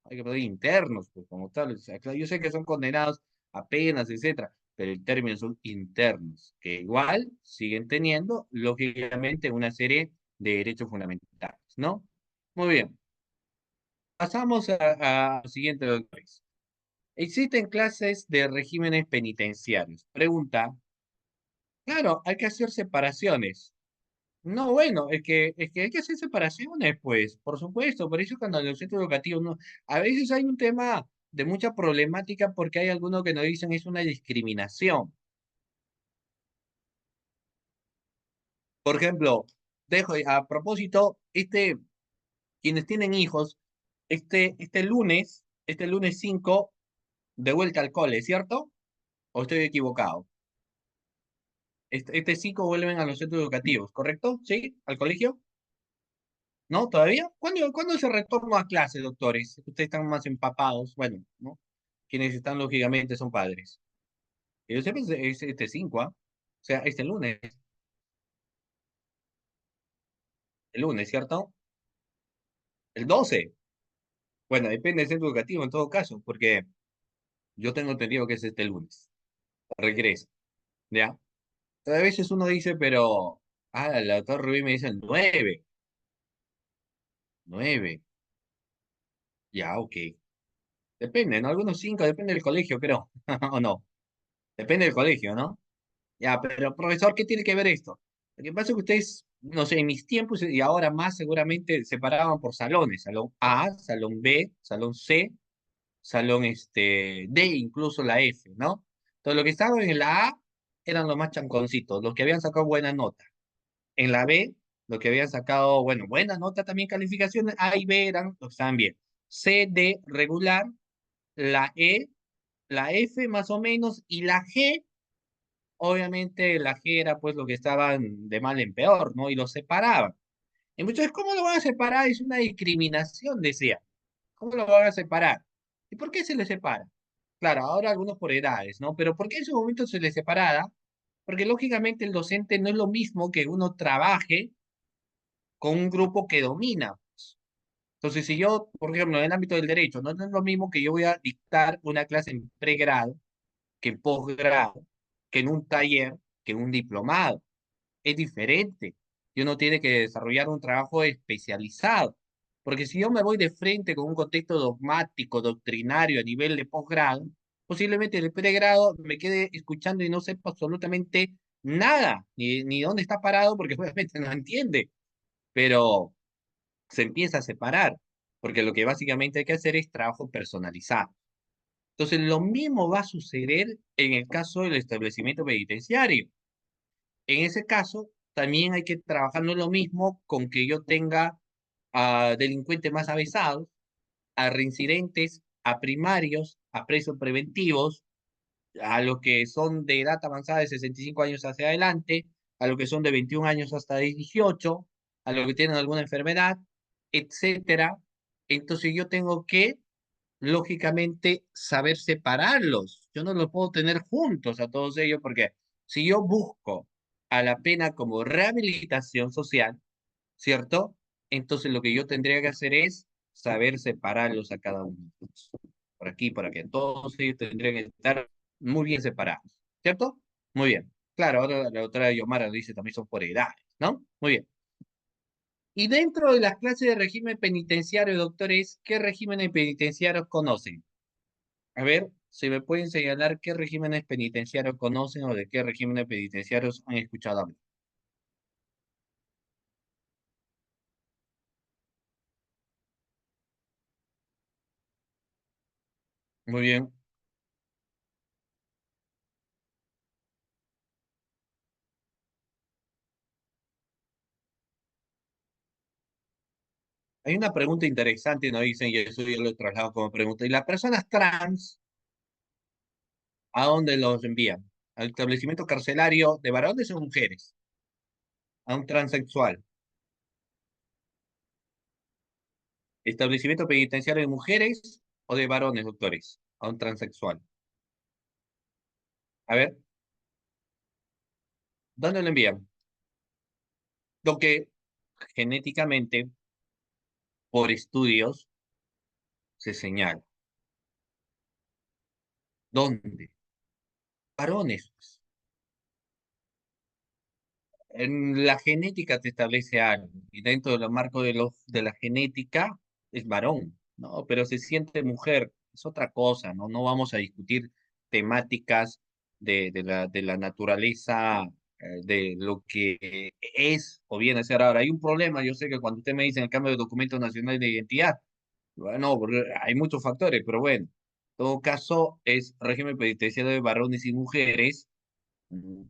Hay que poner internos, pues como tal. O sea, claro, yo sé que son condenados a penas, etcétera, pero el término son internos, que igual siguen teniendo, lógicamente, una serie de derechos fundamentales, ¿no? Muy bien. Pasamos a siguiente, doctores. Existen clases de regímenes penitenciarios. Pregunta, claro, hay que hacer separaciones. No, bueno, es que hay que hacer separaciones, pues, por supuesto, por eso cuando en los centros educativos no, a veces hay un tema de mucha problemática porque hay algunos que nos dicen es una discriminación. Por ejemplo, dejo a propósito, quienes tienen hijos, este lunes 5 de vuelta al cole, ¿cierto? ¿O estoy equivocado? Este 5 vuelven a los centros educativos, ¿correcto? ¿Sí? ¿Al colegio? ¿No? ¿Todavía? ¿Cuándo es el retorno a clase, doctores? Ustedes están más empapados. Bueno, ¿no? Quienes están lógicamente son padres. Y yo sé que es este 5, ¿ah? O sea, este lunes, el lunes, ¿cierto? El 12. Bueno, depende del centro educativo en todo caso, porque yo tengo entendido que es este lunes. Regresa, ¿ya? A veces uno dice, pero, el doctor Rubí me dice el 9. 9. Ya, ok. Depende, ¿no? Algunos 5, depende del colegio, pero, o no. Depende del colegio, ¿no? Ya, pero profesor, ¿qué tiene que ver esto? Lo que pasa es que ustedes, no sé, en mis tiempos y ahora más seguramente separaban por salones, salón A, salón B, salón C, salón D, incluso la F, ¿no? Entonces, lo que estaban en la A eran los más chanconcitos, los que habían sacado buena nota. En la B, los que habían sacado, bueno, buena nota también calificaciones, A y B eran los que estaban bien. C, D, regular, la E, la F más o menos, y la G obviamente la G era pues lo que estaban de mal en peor, ¿no? Y los separaban. Y muchos, ¿cómo lo van a separar? Es una discriminación, decía. ¿Cómo lo van a separar? ¿Y por qué se les separa? Claro, ahora algunos por edades, ¿no? Pero ¿por qué en su momento se les separaba? Porque lógicamente el docente no es lo mismo que uno trabaje con un grupo que domina. Entonces, si yo, por ejemplo, en el ámbito del derecho, no es lo mismo que yo voy a dictar una clase en pregrado, que en posgrado, que en un taller, que en un diplomado. Es diferente. Y uno tiene que desarrollar un trabajo especializado. Porque si yo me voy de frente con un contexto dogmático, doctrinario a nivel de posgrado, posiblemente en el pregrado me quede escuchando y no sepa absolutamente nada, ni dónde está parado, porque obviamente no entiende. Pero se empieza a separar, porque lo que básicamente hay que hacer es trabajo personalizado. Entonces, lo mismo va a suceder en el caso del establecimiento penitenciario. En ese caso, también hay que trabajar, no es lo mismo con que yo tenga a delincuentes más avesados, a reincidentes, a primarios, a presos preventivos, a los que son de edad avanzada de 65 años hacia adelante, a los que son de 21 años hasta 18, a los que tienen alguna enfermedad, etcétera. Entonces yo tengo que, lógicamente, saber separarlos. Yo no los puedo tener juntos a todos ellos porque si yo busco a la pena como rehabilitación social, ¿cierto? Entonces lo que yo tendría que hacer es saber separarlos a cada uno. Por aquí, por aquí. Todos ellos tendrían que estar muy bien separados, ¿cierto? Muy bien. Claro, ahora la doctora Yomara dice también son por edades, ¿no? Muy bien. Y dentro de las clases de régimen penitenciario, doctores, ¿qué regímenes penitenciarios conocen? A ver, si me pueden señalar qué regímenes penitenciarios conocen o de qué regímenes penitenciarios han escuchado hablar. Muy bien. Hay una pregunta interesante, nos dicen, y eso yo lo traslado como pregunta. ¿Y las personas trans, a dónde los envían? ¿Al establecimiento carcelario de varones o mujeres? ¿A un transexual? ¿Establecimiento penitenciario de mujeres o de varones, doctores? a un transexual. A ver, ¿dónde lo envían? Lo que genéticamente, por estudios, se señala. ¿Dónde? Varones. En la genética te establece algo, y dentro de los marcos de la genética es varón, ¿no? Pero se siente mujer, es otra cosa, ¿no? No vamos a discutir temáticas de la naturaleza, de lo que es o viene a ser ahora. Hay un problema, yo sé que cuando usted me dice el cambio de documento nacional de identidad, bueno, hay muchos factores, pero bueno, en todo caso es régimen penitenciario de varones y mujeres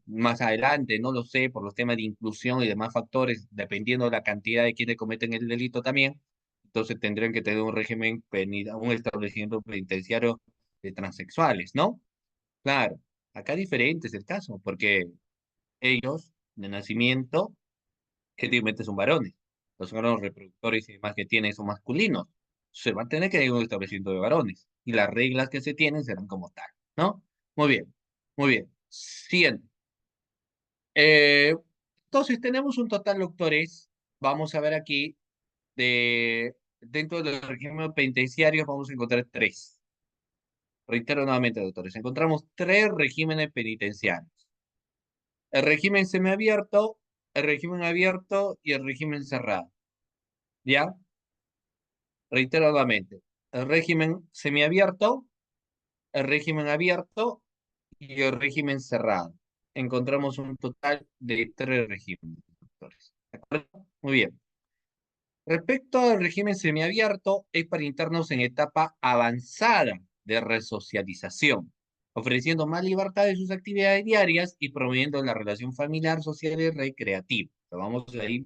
más adelante, no lo sé, por los temas de inclusión y demás factores, dependiendo de la cantidad de quienes cometen el delito también, entonces tendrían que tener un régimen, un establecimiento penitenciario de transexuales, ¿no? Claro, acá diferente es el caso, porque ellos, de nacimiento, genéticamente son varones, los órganos reproductores y demás que tienen son masculinos, se va a tener que ir a un establecimiento de varones, y las reglas que se tienen serán como tal, ¿no? Muy bien, muy bien. Siguiente. Eh, entonces, tenemos un total, doctores, vamos a ver aquí, dentro del régimen penitenciario vamos a encontrar tres. Reitero nuevamente, doctores, encontramos tres regímenes penitenciarios. El régimen semiabierto, el régimen abierto y el régimen cerrado. ¿Ya? Reitero nuevamente. El régimen semiabierto, el régimen abierto y el régimen cerrado. Encontramos un total de tres regímenes, doctores. ¿De acuerdo? Muy bien. Respecto al régimen semiabierto, es para internos en etapa avanzada de resocialización, ofreciendo más libertad de sus actividades diarias y promoviendo la relación familiar, social y recreativa. Lo vamos a ir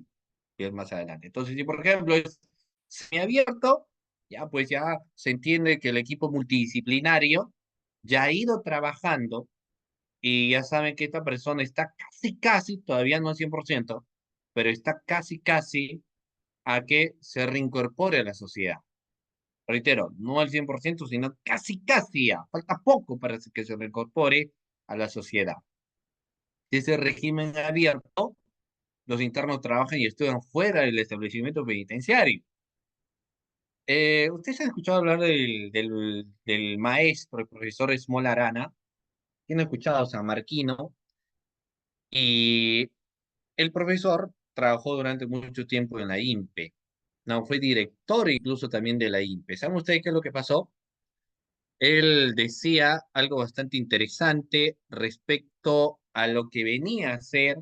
ver más adelante. Entonces, si por ejemplo es semiabierto, ya pues ya se entiende que el equipo multidisciplinario ya ha ido trabajando y ya saben que esta persona está casi, casi, todavía no al 100%, pero está casi, casi a que se reincorpore a la sociedad. Reitero, no al 100%, sino casi, casi ya. Falta poco para que se reincorpore a la sociedad. Si ese régimen abierto, los internos trabajan y estudian fuera del establecimiento penitenciario. ¿Ustedes han escuchado hablar del maestro, el profesor Esmol Arana? ¿Tiene escuchado San Marquino? Y el profesor trabajó durante mucho tiempo en la INPE. No, fue director incluso también de la INPE. ¿Saben ustedes qué es lo que pasó? Él decía algo bastante interesante respecto a lo que venía a ser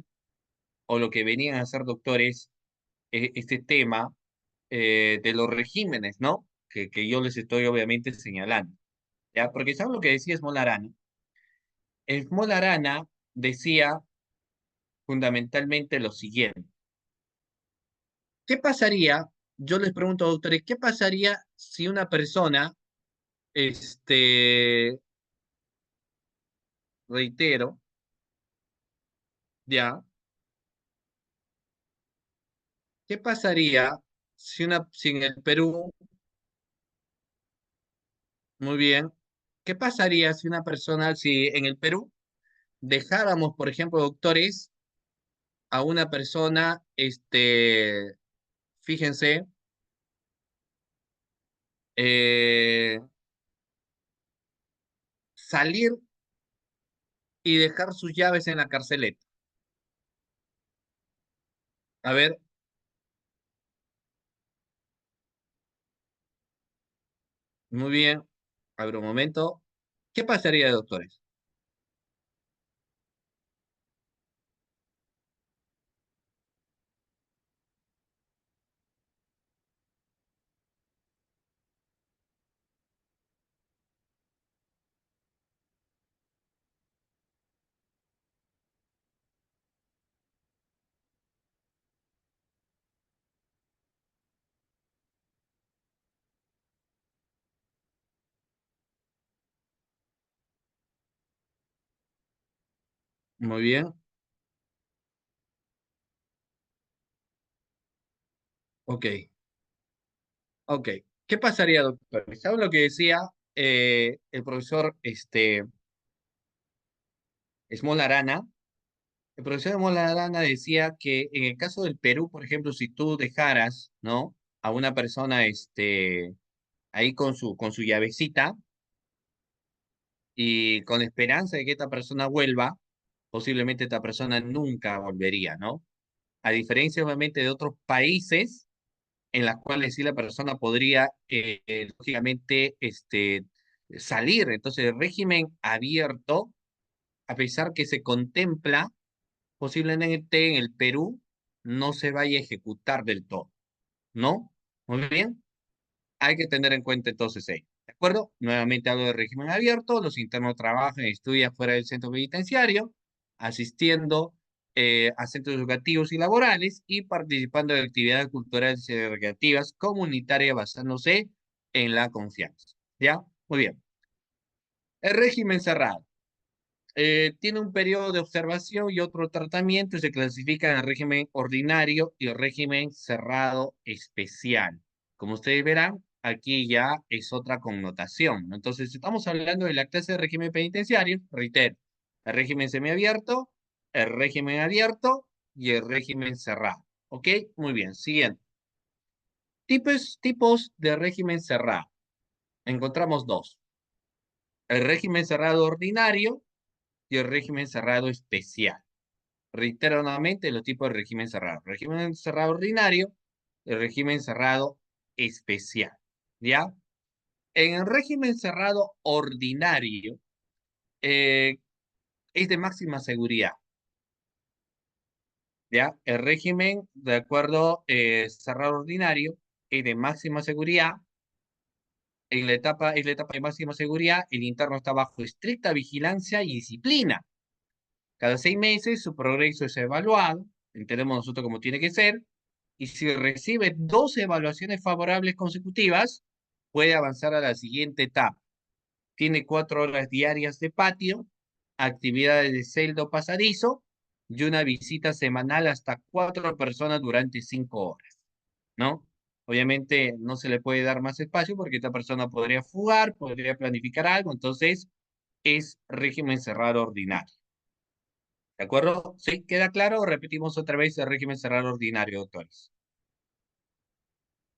o lo que venían a ser doctores, este tema de los regímenes, ¿no? Que yo les estoy obviamente señalando. ¿Ya? Porque ¿saben lo que decía Esmolarana? Esmolarana decía fundamentalmente lo siguiente. ¿Qué pasaría? Yo les pregunto, doctores, ¿qué pasaría si una persona, este, reitero, ya, ¿qué pasaría si en el Perú, muy bien, qué pasaría si una persona, si en el Perú dejáramos, por ejemplo, doctores, a una persona, fíjense, eh, salir y dejar sus llaves en la carceleta? A ver, muy bien, a ver un momento. ¿Qué pasaría, doctores? Muy bien, ok, ok. ¿Qué pasaría, doctores? ¿Saben lo que decía? el profesor Esmola Arana, el profesor Esmola Arana decía que en el caso del Perú, por ejemplo, si tú dejaras, ¿no? A una persona ahí con su llavecita y con esperanza de que esta persona vuelva, posiblemente esta persona nunca volvería, ¿no? A diferencia, obviamente, de otros países en las cuales sí la persona podría, lógicamente, salir. Entonces, el régimen abierto, a pesar que se contempla, posiblemente en el Perú no se vaya a ejecutar del todo, ¿no? Muy bien. Hay que tener en cuenta entonces ello. ¿De acuerdo? Nuevamente hablo de régimen abierto. Los internos trabajan y estudian fuera del centro penitenciario, asistiendo a centros educativos y laborales y participando de actividades culturales y recreativas comunitarias basándose en la confianza. ¿Ya? Muy bien. El régimen cerrado. Tiene un periodo de observación y otro tratamiento y se clasifica en el régimen ordinario y el régimen cerrado especial. Como ustedes verán, aquí ya es otra connotación, ¿no? Entonces, si estamos hablando de la clase de régimen penitenciario, reitero, el régimen semiabierto, el régimen abierto y el régimen cerrado. ¿Ok? Muy bien, siguiente. Tipos de régimen cerrado. Encontramos dos. El régimen cerrado ordinario y el régimen cerrado especial. Reitero nuevamente los tipos de régimen cerrado. Régimen cerrado ordinario y régimen cerrado especial. ¿Ya? En el régimen cerrado ordinario eh, es de máxima seguridad. ¿Ya? El régimen, de acuerdo, cerrado ordinario es de máxima seguridad. En la etapa de máxima seguridad, el interno está bajo estricta vigilancia y disciplina. Cada 6 meses su progreso es evaluado, entendemos nosotros cómo tiene que ser, y si recibe 12 evaluaciones favorables consecutivas, puede avanzar a la siguiente etapa. Tiene 4 horas diarias de patio, actividades de celdo pasadizo y una visita semanal hasta 4 personas durante 5 horas, ¿no? Obviamente no se le puede dar más espacio porque esta persona podría fugar, podría planificar algo, entonces es régimen cerrado ordinario. ¿De acuerdo? ¿Sí? ¿Queda claro? Repetimos otra vez el régimen cerrado ordinario, doctores.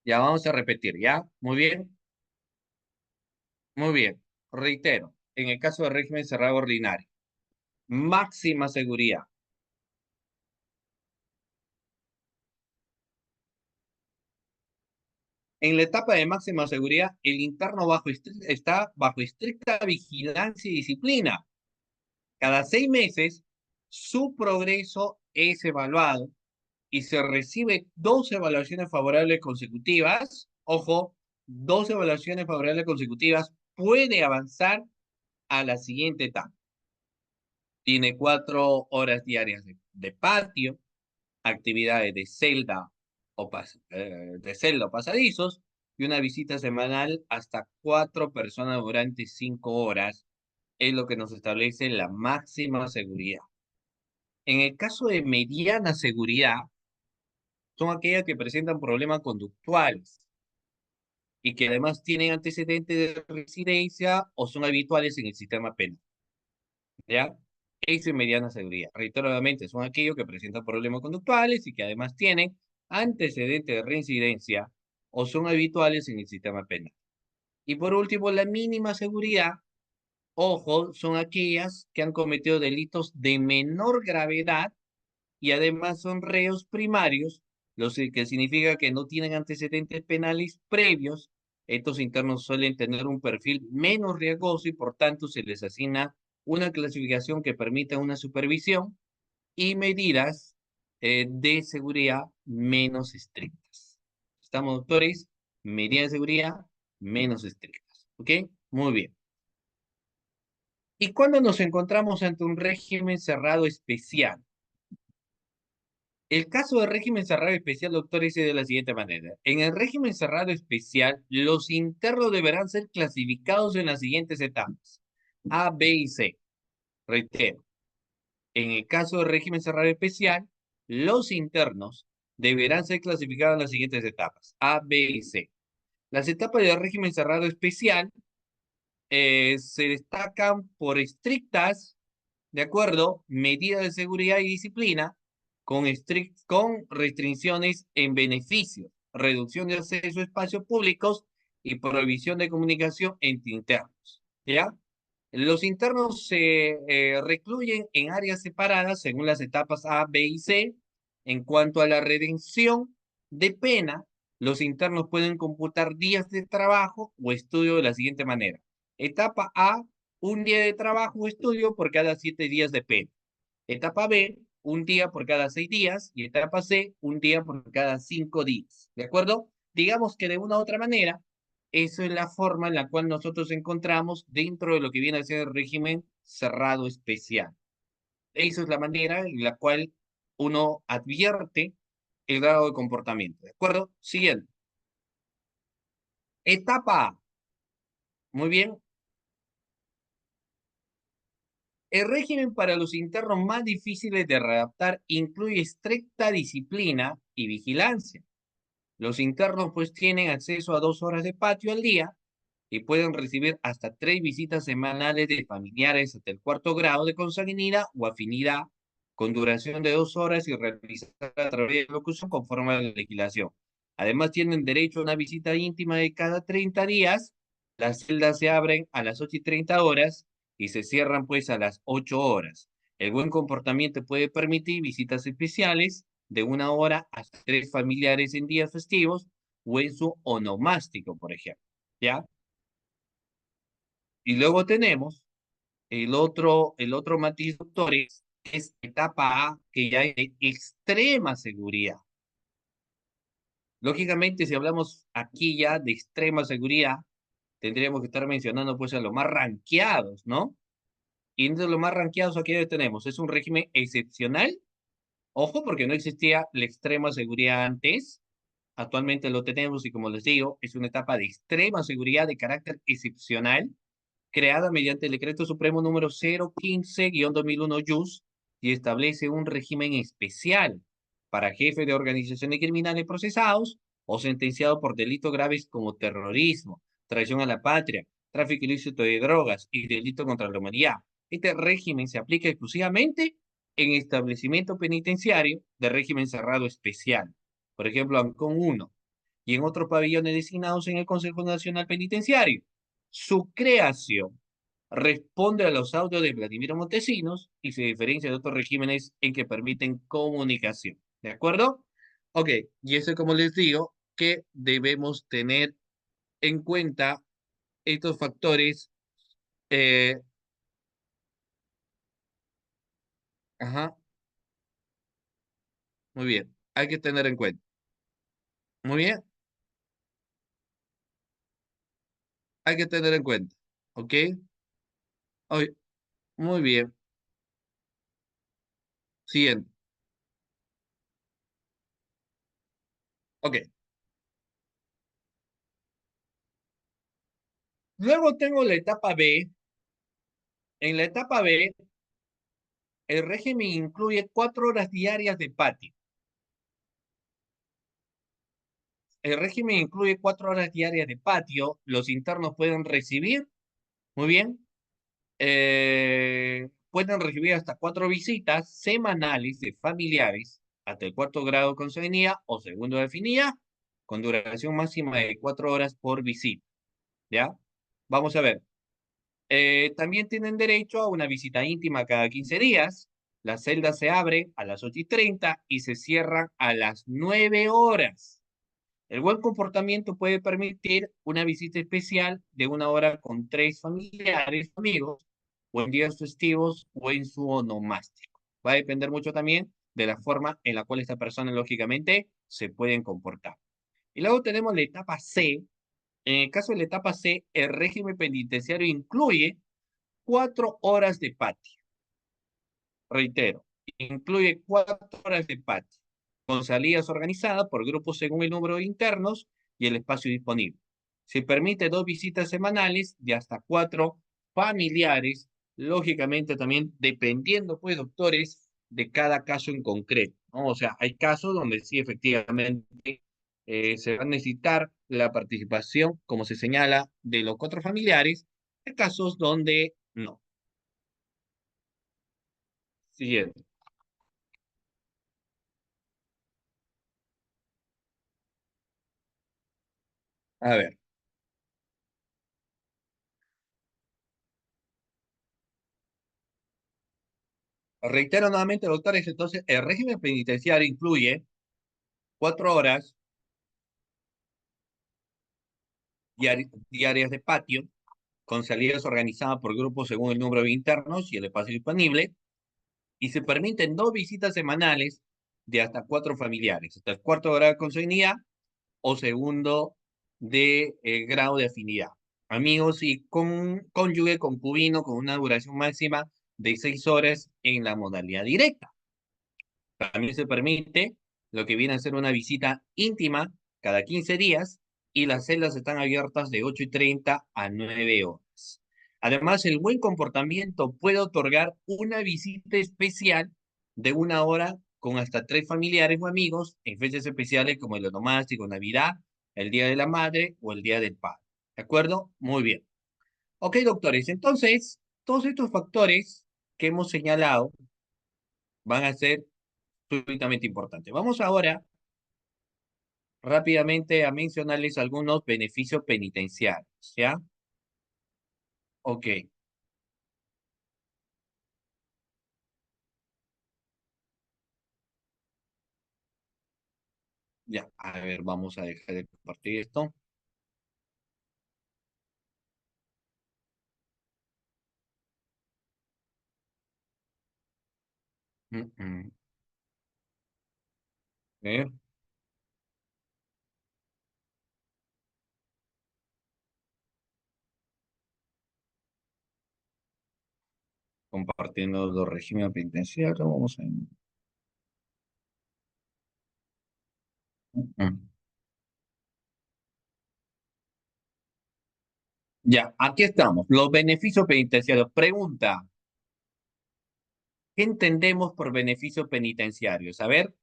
Ya vamos a repetir, ¿ya? Muy bien, muy bien. Reitero, en el caso del régimen cerrado ordinario, máxima seguridad. En la etapa de máxima seguridad, el interno está bajo estricta vigilancia y disciplina. Cada 6 meses, su progreso es evaluado y se recibe 2 evaluaciones favorables consecutivas. Ojo, 2 evaluaciones favorables consecutivas, puede avanzar a la siguiente etapa. Tiene 4 horas diarias de patio, actividades de celda de celda o pasadizos y una visita semanal hasta 4 personas durante 5 horas. Es lo que nos establece la máxima seguridad. En el caso de mediana seguridad, son aquellas que presentan problemas conductuales y que además tienen antecedentes de residencia o son habituales en el sistema penal. ¿Ya? Eso es mediana seguridad. Reitero nuevamente, son aquellos que presentan problemas conductuales y que además tienen antecedentes de reincidencia o son habituales en el sistema penal. Y por último, la mínima seguridad, ojo, son aquellas que han cometido delitos de menor gravedad y además son reos primarios, lo que significa que no tienen antecedentes penales previos. Estos internos suelen tener un perfil menos riesgoso y por tanto se les asigna una clasificación que permita una supervisión y medidas de seguridad menos estrictas. ¿Estamos, doctores? Medidas de seguridad menos estrictas. ¿Ok? Muy bien. ¿Y cuándo nos encontramos ante un régimen cerrado especial? El caso de régimen cerrado especial, doctor, dice de la siguiente manera. En el régimen cerrado especial, los internos deberán ser clasificados en las siguientes etapas. A, B y C. Reitero. En el caso de régimen cerrado especial, los internos deberán ser clasificados en las siguientes etapas. A, B y C. Las etapas del régimen cerrado especial se destacan por estrictas, ¿de acuerdo? Medidas de seguridad y disciplina con restricciones en beneficios, reducción de acceso a espacios públicos y prohibición de comunicación entre internos, ¿ya? Los internos se recluyen en áreas separadas según las etapas A, B y C. En cuanto a la redención de pena, los internos pueden computar días de trabajo o estudio de la siguiente manera. Etapa A, un día de trabajo o estudio por cada 7 días de pena. Etapa B, un día por cada 6 días. Y etapa C, un día por cada 5 días. ¿De acuerdo? Digamos que de una u otra manera, eso es la forma en la cual nosotros encontramos dentro de lo que viene a ser el régimen cerrado especial. Esa es la manera en la cual uno advierte el grado de comportamiento. ¿De acuerdo? Siguiente. Etapa A. Muy bien. El régimen para los internos más difíciles de readaptar incluye estricta disciplina y vigilancia. Los internos pues tienen acceso a 2 horas de patio al día y pueden recibir hasta 3 visitas semanales de familiares hasta el cuarto grado de consanguinidad o afinidad con duración de 2 horas y realizada a través de locución conforme a la legislación. Además tienen derecho a una visita íntima de cada 30 días. Las celdas se abren a las 8:30 y se cierran pues a las 8 horas. El buen comportamiento puede permitir visitas especiales de 1 hora hasta 3 familiares en días festivos o en su onomástico, por ejemplo. ¿Ya? Y luego tenemos el otro matiz, doctores, es etapa A, que ya es de extrema seguridad. Lógicamente, si hablamos aquí ya de extrema seguridad, tendríamos que estar mencionando pues a los más ranqueados, ¿no? Y entre los más ranqueados aquí tenemos, es un régimen excepcional. Ojo, porque no existía la extrema seguridad antes. Actualmente lo tenemos y como les digo, es una etapa de extrema seguridad de carácter excepcional creada mediante el Decreto Supremo número 015-2001 y establece un régimen especial para jefes de organizaciones criminales procesados o sentenciados por delitos graves como terrorismo, traición a la patria, tráfico ilícito de drogas y delito contra la humanidad. Este régimen se aplica exclusivamente en establecimiento penitenciario de régimen cerrado especial, por ejemplo, Ancón 1, y en otros pabellones designados en el Consejo Nacional Penitenciario. Su creación responde a los audios de Vladimiro Montesinos y se diferencia de otros regímenes en que permiten comunicación. ¿De acuerdo? Ok, y eso como les digo, que debemos tener en cuenta estos factores. eh, ajá, muy bien, hay que tener en cuenta. Muy bien, hay que tener en cuenta. ¿Ok? Oy, muy bien, siguiente. Ok, luego tengo la etapa B. En la etapa B, el régimen incluye 4 horas diarias de patio. El régimen incluye 4 horas diarias de patio. Los internos pueden recibir, muy bien, pueden recibir hasta 4 visitas semanales de familiares hasta el cuarto grado de consanguinidad o segundo de afinidad, con duración máxima de 4 horas por visita. ¿Ya? Vamos a ver. También tienen derecho a una visita íntima cada 15 días. Las celdas se abren a las 8:30 y se cierran a las 9 horas. El buen comportamiento puede permitir una visita especial de 1 hora con 3 familiares, amigos, o en días festivos o en su onomástico. Va a depender mucho también de la forma en la cual esta persona, lógicamente, se pueden comportar. Y luego tenemos la etapa C. En el caso de la etapa C, el régimen penitenciario incluye 4 horas de patio. Reitero, incluye 4 horas de patio, con salidas organizadas por grupos según el número de internos y el espacio disponible. Se permite 2 visitas semanales de hasta 4 familiares, lógicamente también dependiendo, pues, doctores, de cada caso en concreto, ¿no? O sea, hay casos donde sí efectivamente se va a necesitar la participación, como se señala, de los 4 familiares, Hay casos donde no. Siguiente. A ver, reitero nuevamente, doctores, entonces el régimen penitenciario incluye 4 horas diarias de patio, con salidas organizadas por grupos según el número de internos y el espacio disponible, y se permiten 2 visitas semanales de hasta 4 familiares, hasta el cuarto grado de consanguinidad o segundo de grado de afinidad. Amigos y con cónyuge, concubino, con una duración máxima de 6 horas en la modalidad directa. También se permite lo que viene a ser una visita íntima cada 15 días y las celdas están abiertas de 8:30 a 9 horas. Además, el buen comportamiento puede otorgar una visita especial de 1 hora con hasta 3 familiares o amigos en fechas especiales como el onomástico, Navidad, el Día de la Madre o el Día del Padre. ¿De acuerdo? Muy bien. Ok, doctores, entonces, todos estos factores que hemos señalado van a ser absolutamente importante. Vamos ahora rápidamente a mencionarles algunos beneficios penitenciarios, ¿ya? Ok, ya. A ver, vamos a dejar de compartir esto. Mm, mm. A ver, compartiendo los regímenes penitenciarios, vamos a... Mm, mm. Ya, aquí estamos. Los beneficios penitenciarios. Pregunta, ¿qué entendemos por beneficios penitenciarios? A ver,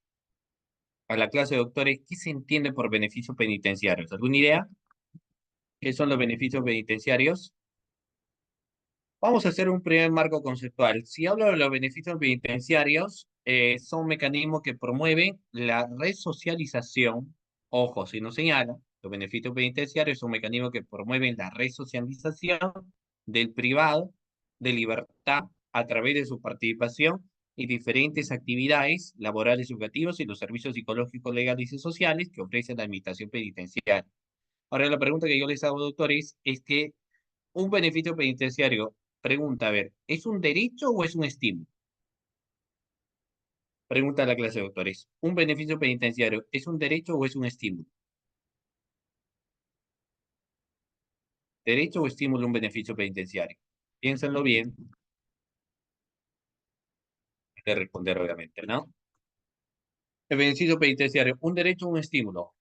a la clase de doctores, ¿qué se entiende por beneficios penitenciarios? ¿Alguna idea? ¿Qué son los beneficios penitenciarios? Vamos a hacer un primer marco conceptual. Si hablo de los beneficios penitenciarios, son mecanismos que promueven la resocialización. Ojo, si no señala, los beneficios penitenciarios son mecanismos que promueven la resocialización del privado de libertad a través de su participación en diferentes actividades laborales y educativas y los servicios psicológicos, legales y sociales que ofrece la administración penitenciaria. Ahora, la pregunta que yo les hago, doctores, es que un beneficio penitenciario, pregunta, a ver, ¿es un derecho o es un estímulo? Pregunta a la clase de doctores. ¿Un beneficio penitenciario es un derecho o es un estímulo? ¿Derecho o estímulo un beneficio penitenciario? Piénsenlo bien, de responder obviamente, ¿no? El beneficio penitenciario, ¿un derecho o un estímulo?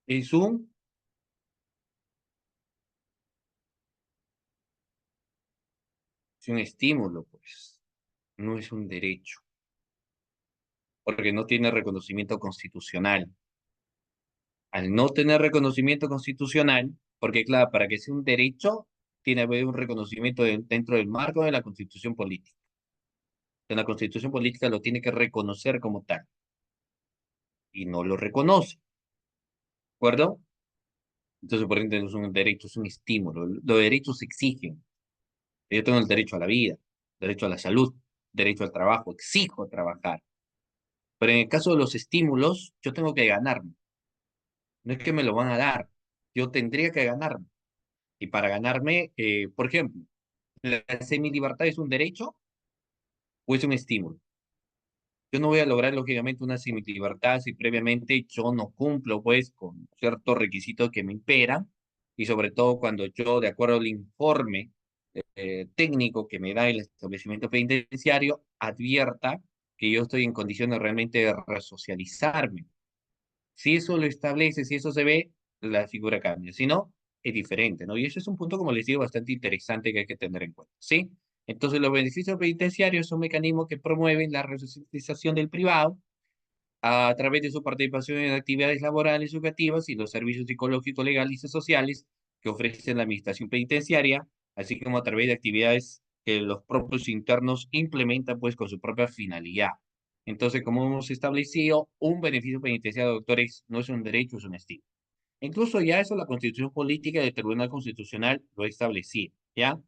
Es un estímulo, pues. No es un derecho, porque no tiene reconocimiento constitucional. Al no tener reconocimiento constitucional, porque claro, para que sea un derecho, tiene que haber un reconocimiento dentro del marco de la constitución política. En la constitución política lo tiene que reconocer como tal, y no lo reconoce, ¿de acuerdo? Entonces, por ende, no es un derecho, es un estímulo. Los derechos se exigen. Yo tengo el derecho a la vida, derecho a la salud, derecho al trabajo, exijo trabajar. Pero en el caso de los estímulos, yo tengo que ganarme. No es que me lo van a dar, yo tendría que ganarme. Y para ganarme, por ejemplo, ¿la semilibertad es un derecho o es un estímulo? Yo no voy a lograr, lógicamente, una semilibertad si previamente yo no cumplo, pues, con ciertos requisitos que me imperan, y sobre todo cuando yo, de acuerdo al informe técnico que me da el establecimiento penitenciario, advierta que yo estoy en condiciones realmente de resocializarme. Si eso lo establece, si eso se ve, la figura cambia. Si no, es diferente, ¿no? Y eso es un punto, como les digo, bastante interesante que hay que tener en cuenta, ¿sí? Entonces, los beneficios penitenciarios son mecanismos que promueven la resocialización del privado a través de su participación en actividades laborales, educativas y los servicios psicológicos, legales y sociales que ofrece la administración penitenciaria, así como a través de actividades que los propios internos implementan pues con su propia finalidad. Entonces, como hemos establecido, un beneficio penitenciario, doctores, no es un derecho, es un estilo. Incluso ya eso la Constitución Política del Tribunal Constitucional lo ha establecido, ¿ya?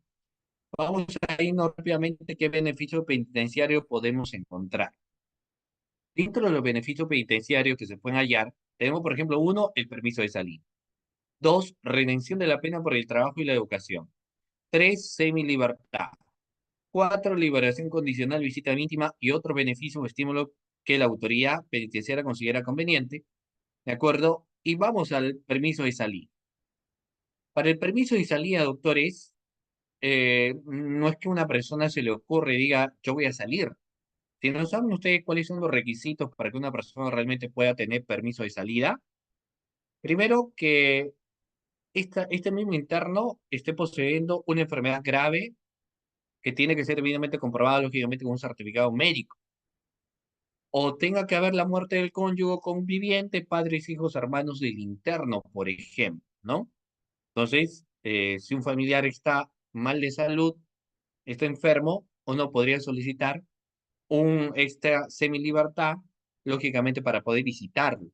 Vamos a irnos rápidamente qué beneficio penitenciario podemos encontrar. Dentro de los beneficios penitenciarios que se pueden hallar, tenemos, por ejemplo, uno, el permiso de salida. Dos, redención de la pena por el trabajo y la educación. Tres, semilibertad. Cuatro, liberación condicional, visita íntima y otro beneficio o estímulo que la autoridad penitenciaria considera conveniente. ¿De acuerdo? Y vamos al permiso de salida. Para el permiso de salida, doctores, no es que una persona se le ocurre y diga, yo voy a salir. Si no saben ustedes cuáles son los requisitos para que una persona realmente pueda tener permiso de salida, primero que este mismo interno esté poseyendo una enfermedad grave que tiene que ser evidentemente comprobada, lógicamente, con un certificado médico, o tenga que haber la muerte del cónyuge conviviente, padres, hijos, hermanos del interno, por ejemplo, ¿no? Entonces, si un familiar está mal de salud, está enfermo, uno podría solicitar un extra semilibertad, lógicamente, para poder visitarlo.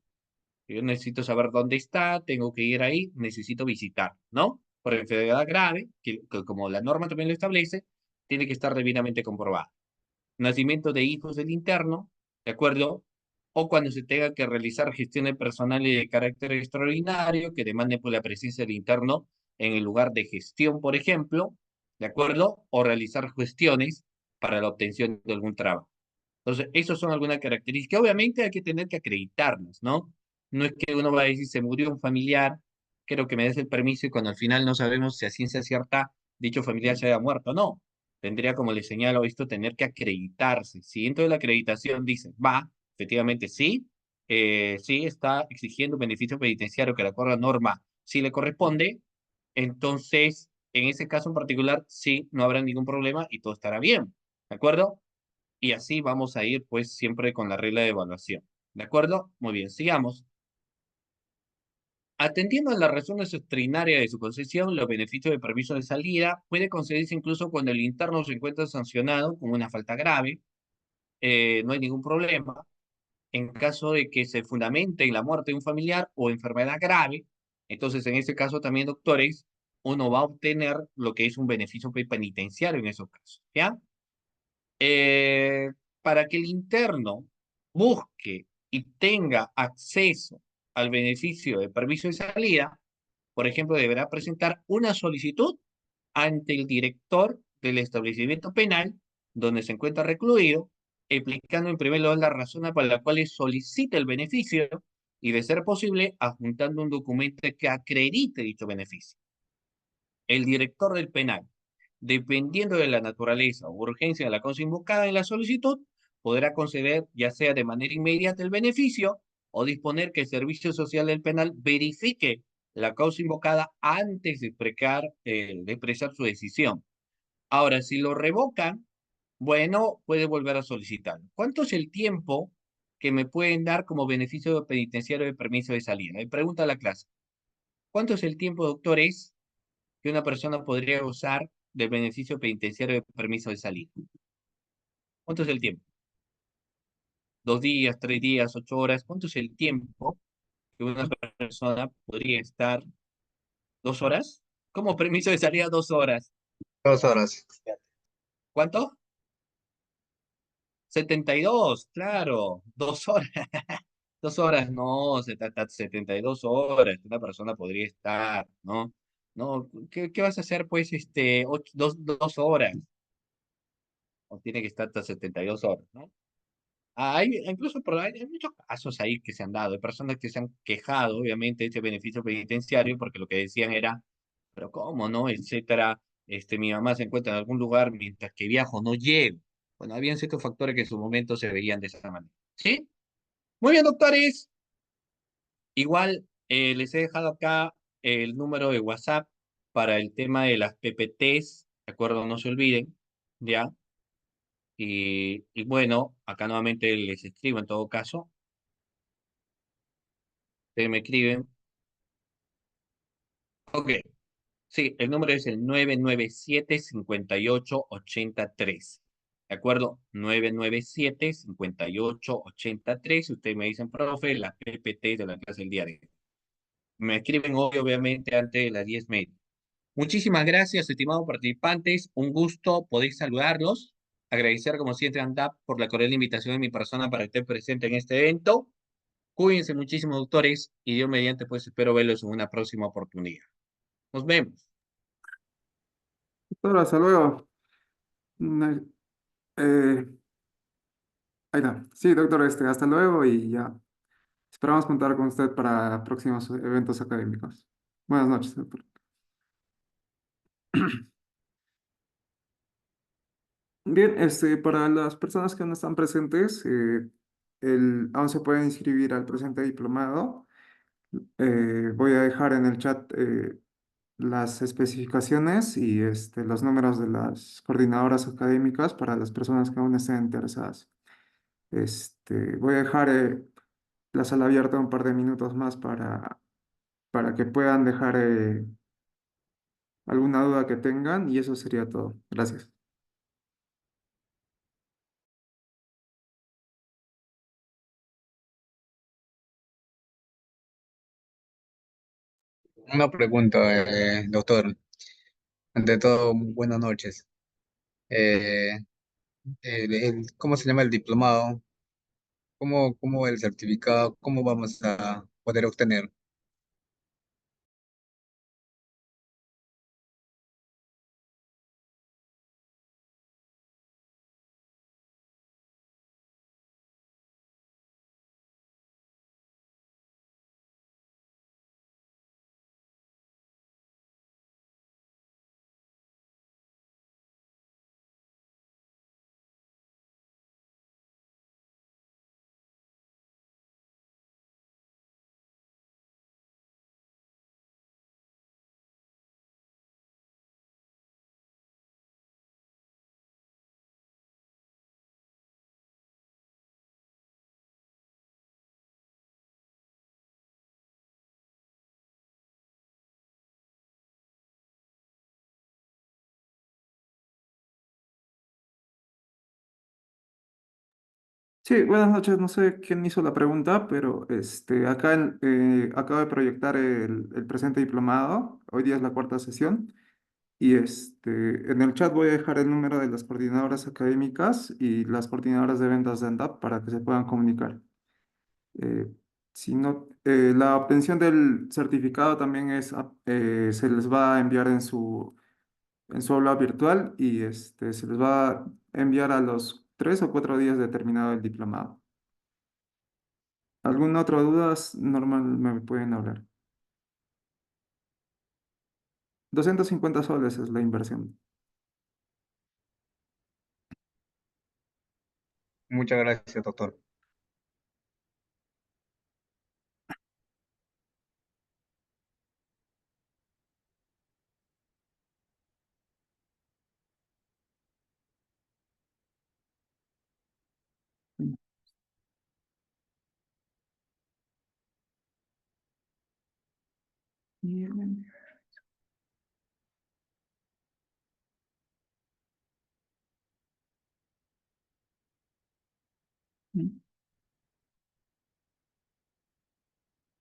Yo necesito saber dónde está, tengo que ir ahí, necesito visitar, ¿no? Por enfermedad grave, que como la norma también lo establece, tiene que estar debidamente comprobada. Nacimiento de hijos del interno, ¿de acuerdo? O cuando se tenga que realizar gestiones personales de carácter extraordinario que demanden por la presencia del interno en el lugar de gestión, por ejemplo, ¿de acuerdo? O realizar gestiones para la obtención de algún trabajo. Entonces, esas son algunas características que obviamente hay que tener que acreditarlas, ¿no? No es que uno va a decir, se murió un familiar, quiero que me des el permiso y cuando al final no sabemos si a ciencia cierta dicho familiar se haya muerto, no. Tendría, como le señalo esto, tener que acreditarse. Si dentro de la acreditación dice, va, efectivamente sí, sí está exigiendo un beneficio penitenciario que de acuerdo a norma sí le corresponde, entonces, en ese caso en particular, sí, no habrá ningún problema y todo estará bien, ¿de acuerdo? Y así vamos a ir, pues, siempre con la regla de evaluación. ¿De acuerdo? Muy bien, sigamos. Atendiendo a las razones extraordinarias de su concesión, los beneficios de permiso de salida puede concederse incluso cuando el interno se encuentra sancionado con una falta grave, no hay ningún problema. En caso de que se fundamente en la muerte de un familiar o enfermedad grave, entonces en ese caso también, doctores, uno va a obtener lo que es un beneficio penitenciario en esos casos, ¿ya? eh, para que el interno busque y tenga acceso al beneficio de permiso de salida, por ejemplo, deberá presentar una solicitud ante el director del establecimiento penal donde se encuentra recluido, explicando en primer lugar la razón por la cual solicita el beneficio y, de ser posible, adjuntando un documento que acredite dicho beneficio. El director del penal, dependiendo de la naturaleza o urgencia de la cosa invocada en la solicitud, podrá conceder ya sea de manera inmediata el beneficio o disponer que el Servicio Social del Penal verifique la causa invocada antes de expresar su decisión. Ahora, si lo revocan, bueno, puede volver a solicitarlo. ¿Cuánto es el tiempo que me pueden dar como beneficio penitenciario de permiso de salida? Me pregunta la clase. ¿Cuánto es el tiempo, doctores, que una persona podría gozar del beneficio penitenciario de permiso de salida? ¿Cuánto es el tiempo? ¿2 días, 3 días, 8 horas? ¿Cuánto es el tiempo que una persona podría estar? ¿2 horas? ¿Cómo permiso de salida 2 horas? 2 horas. ¿Cuánto? 72, claro, 2 horas. 2 horas, no, 72 horas, una persona podría estar, ¿no? No, ¿qué vas a hacer, pues, 2 horas? O tiene que estar hasta 72 horas, ¿no? Incluso hay muchos casos ahí que se han dado, de personas que se han quejado, obviamente, de ese beneficio penitenciario, porque lo que decían era, pero ¿cómo no? Etcétera. Mi mamá se encuentra en algún lugar mientras que viajo, no llego. Bueno, habían ciertos factores que en su momento se veían de esa manera. ¿Sí? Muy bien, doctores. Igual les he dejado acá el número de WhatsApp para el tema de las PPTs, ¿de acuerdo? No se olviden, ¿ya? Y bueno, acá nuevamente les escribo en todo caso. Ustedes me escriben. Ok, sí, el número es el 997 5883. ¿De acuerdo? 997 5883. Ustedes me dicen, profe, la PPT de la clase del día de hoy. Me escriben hoy, obviamente, antes de las 10:30. Muchísimas gracias, estimados participantes. Un gusto poder saludarlos. Agradecer, como siempre, a ANDAP por la cordial invitación de mi persona para estar presente en este evento. Cuídense muchísimo, doctores, y Dios mediante, pues espero verlos en una próxima oportunidad. Nos vemos. Doctor, hasta luego. No, eh, ahí está. Sí, doctor, hasta luego y ya. Esperamos contar con usted para próximos eventos académicos. Buenas noches, doctor. Bien, para las personas que no están presentes, aún se pueden inscribir al presente diplomado. Voy a dejar en el chat las especificaciones y los números de las coordinadoras académicas para las personas que aún estén interesadas. Voy a dejar la sala abierta un par de minutos más para que puedan dejar alguna duda que tengan y eso sería todo. Gracias. Una pregunta, doctor. Ante todo, buenas noches. Eh, ¿Cómo se llama el diplomado? ¿Cómo el certificado? ¿Cómo vamos a poder obtener? Sí, buenas noches. No sé quién hizo la pregunta, pero acá acabo de proyectar el presente diplomado. Hoy día es la cuarta sesión. Y en el chat voy a dejar el número de las coordinadoras académicas y las coordinadoras de ventas de ANDAP para que se puedan comunicar. Eh, si no, la obtención del certificado también se les va a enviar en su aula virtual y se les va a enviar a los 3 o 4 días de terminado el diplomado. ¿Alguna otra duda? Normal me pueden hablar. 250 soles es la inversión. Muchas gracias, doctor. Bien.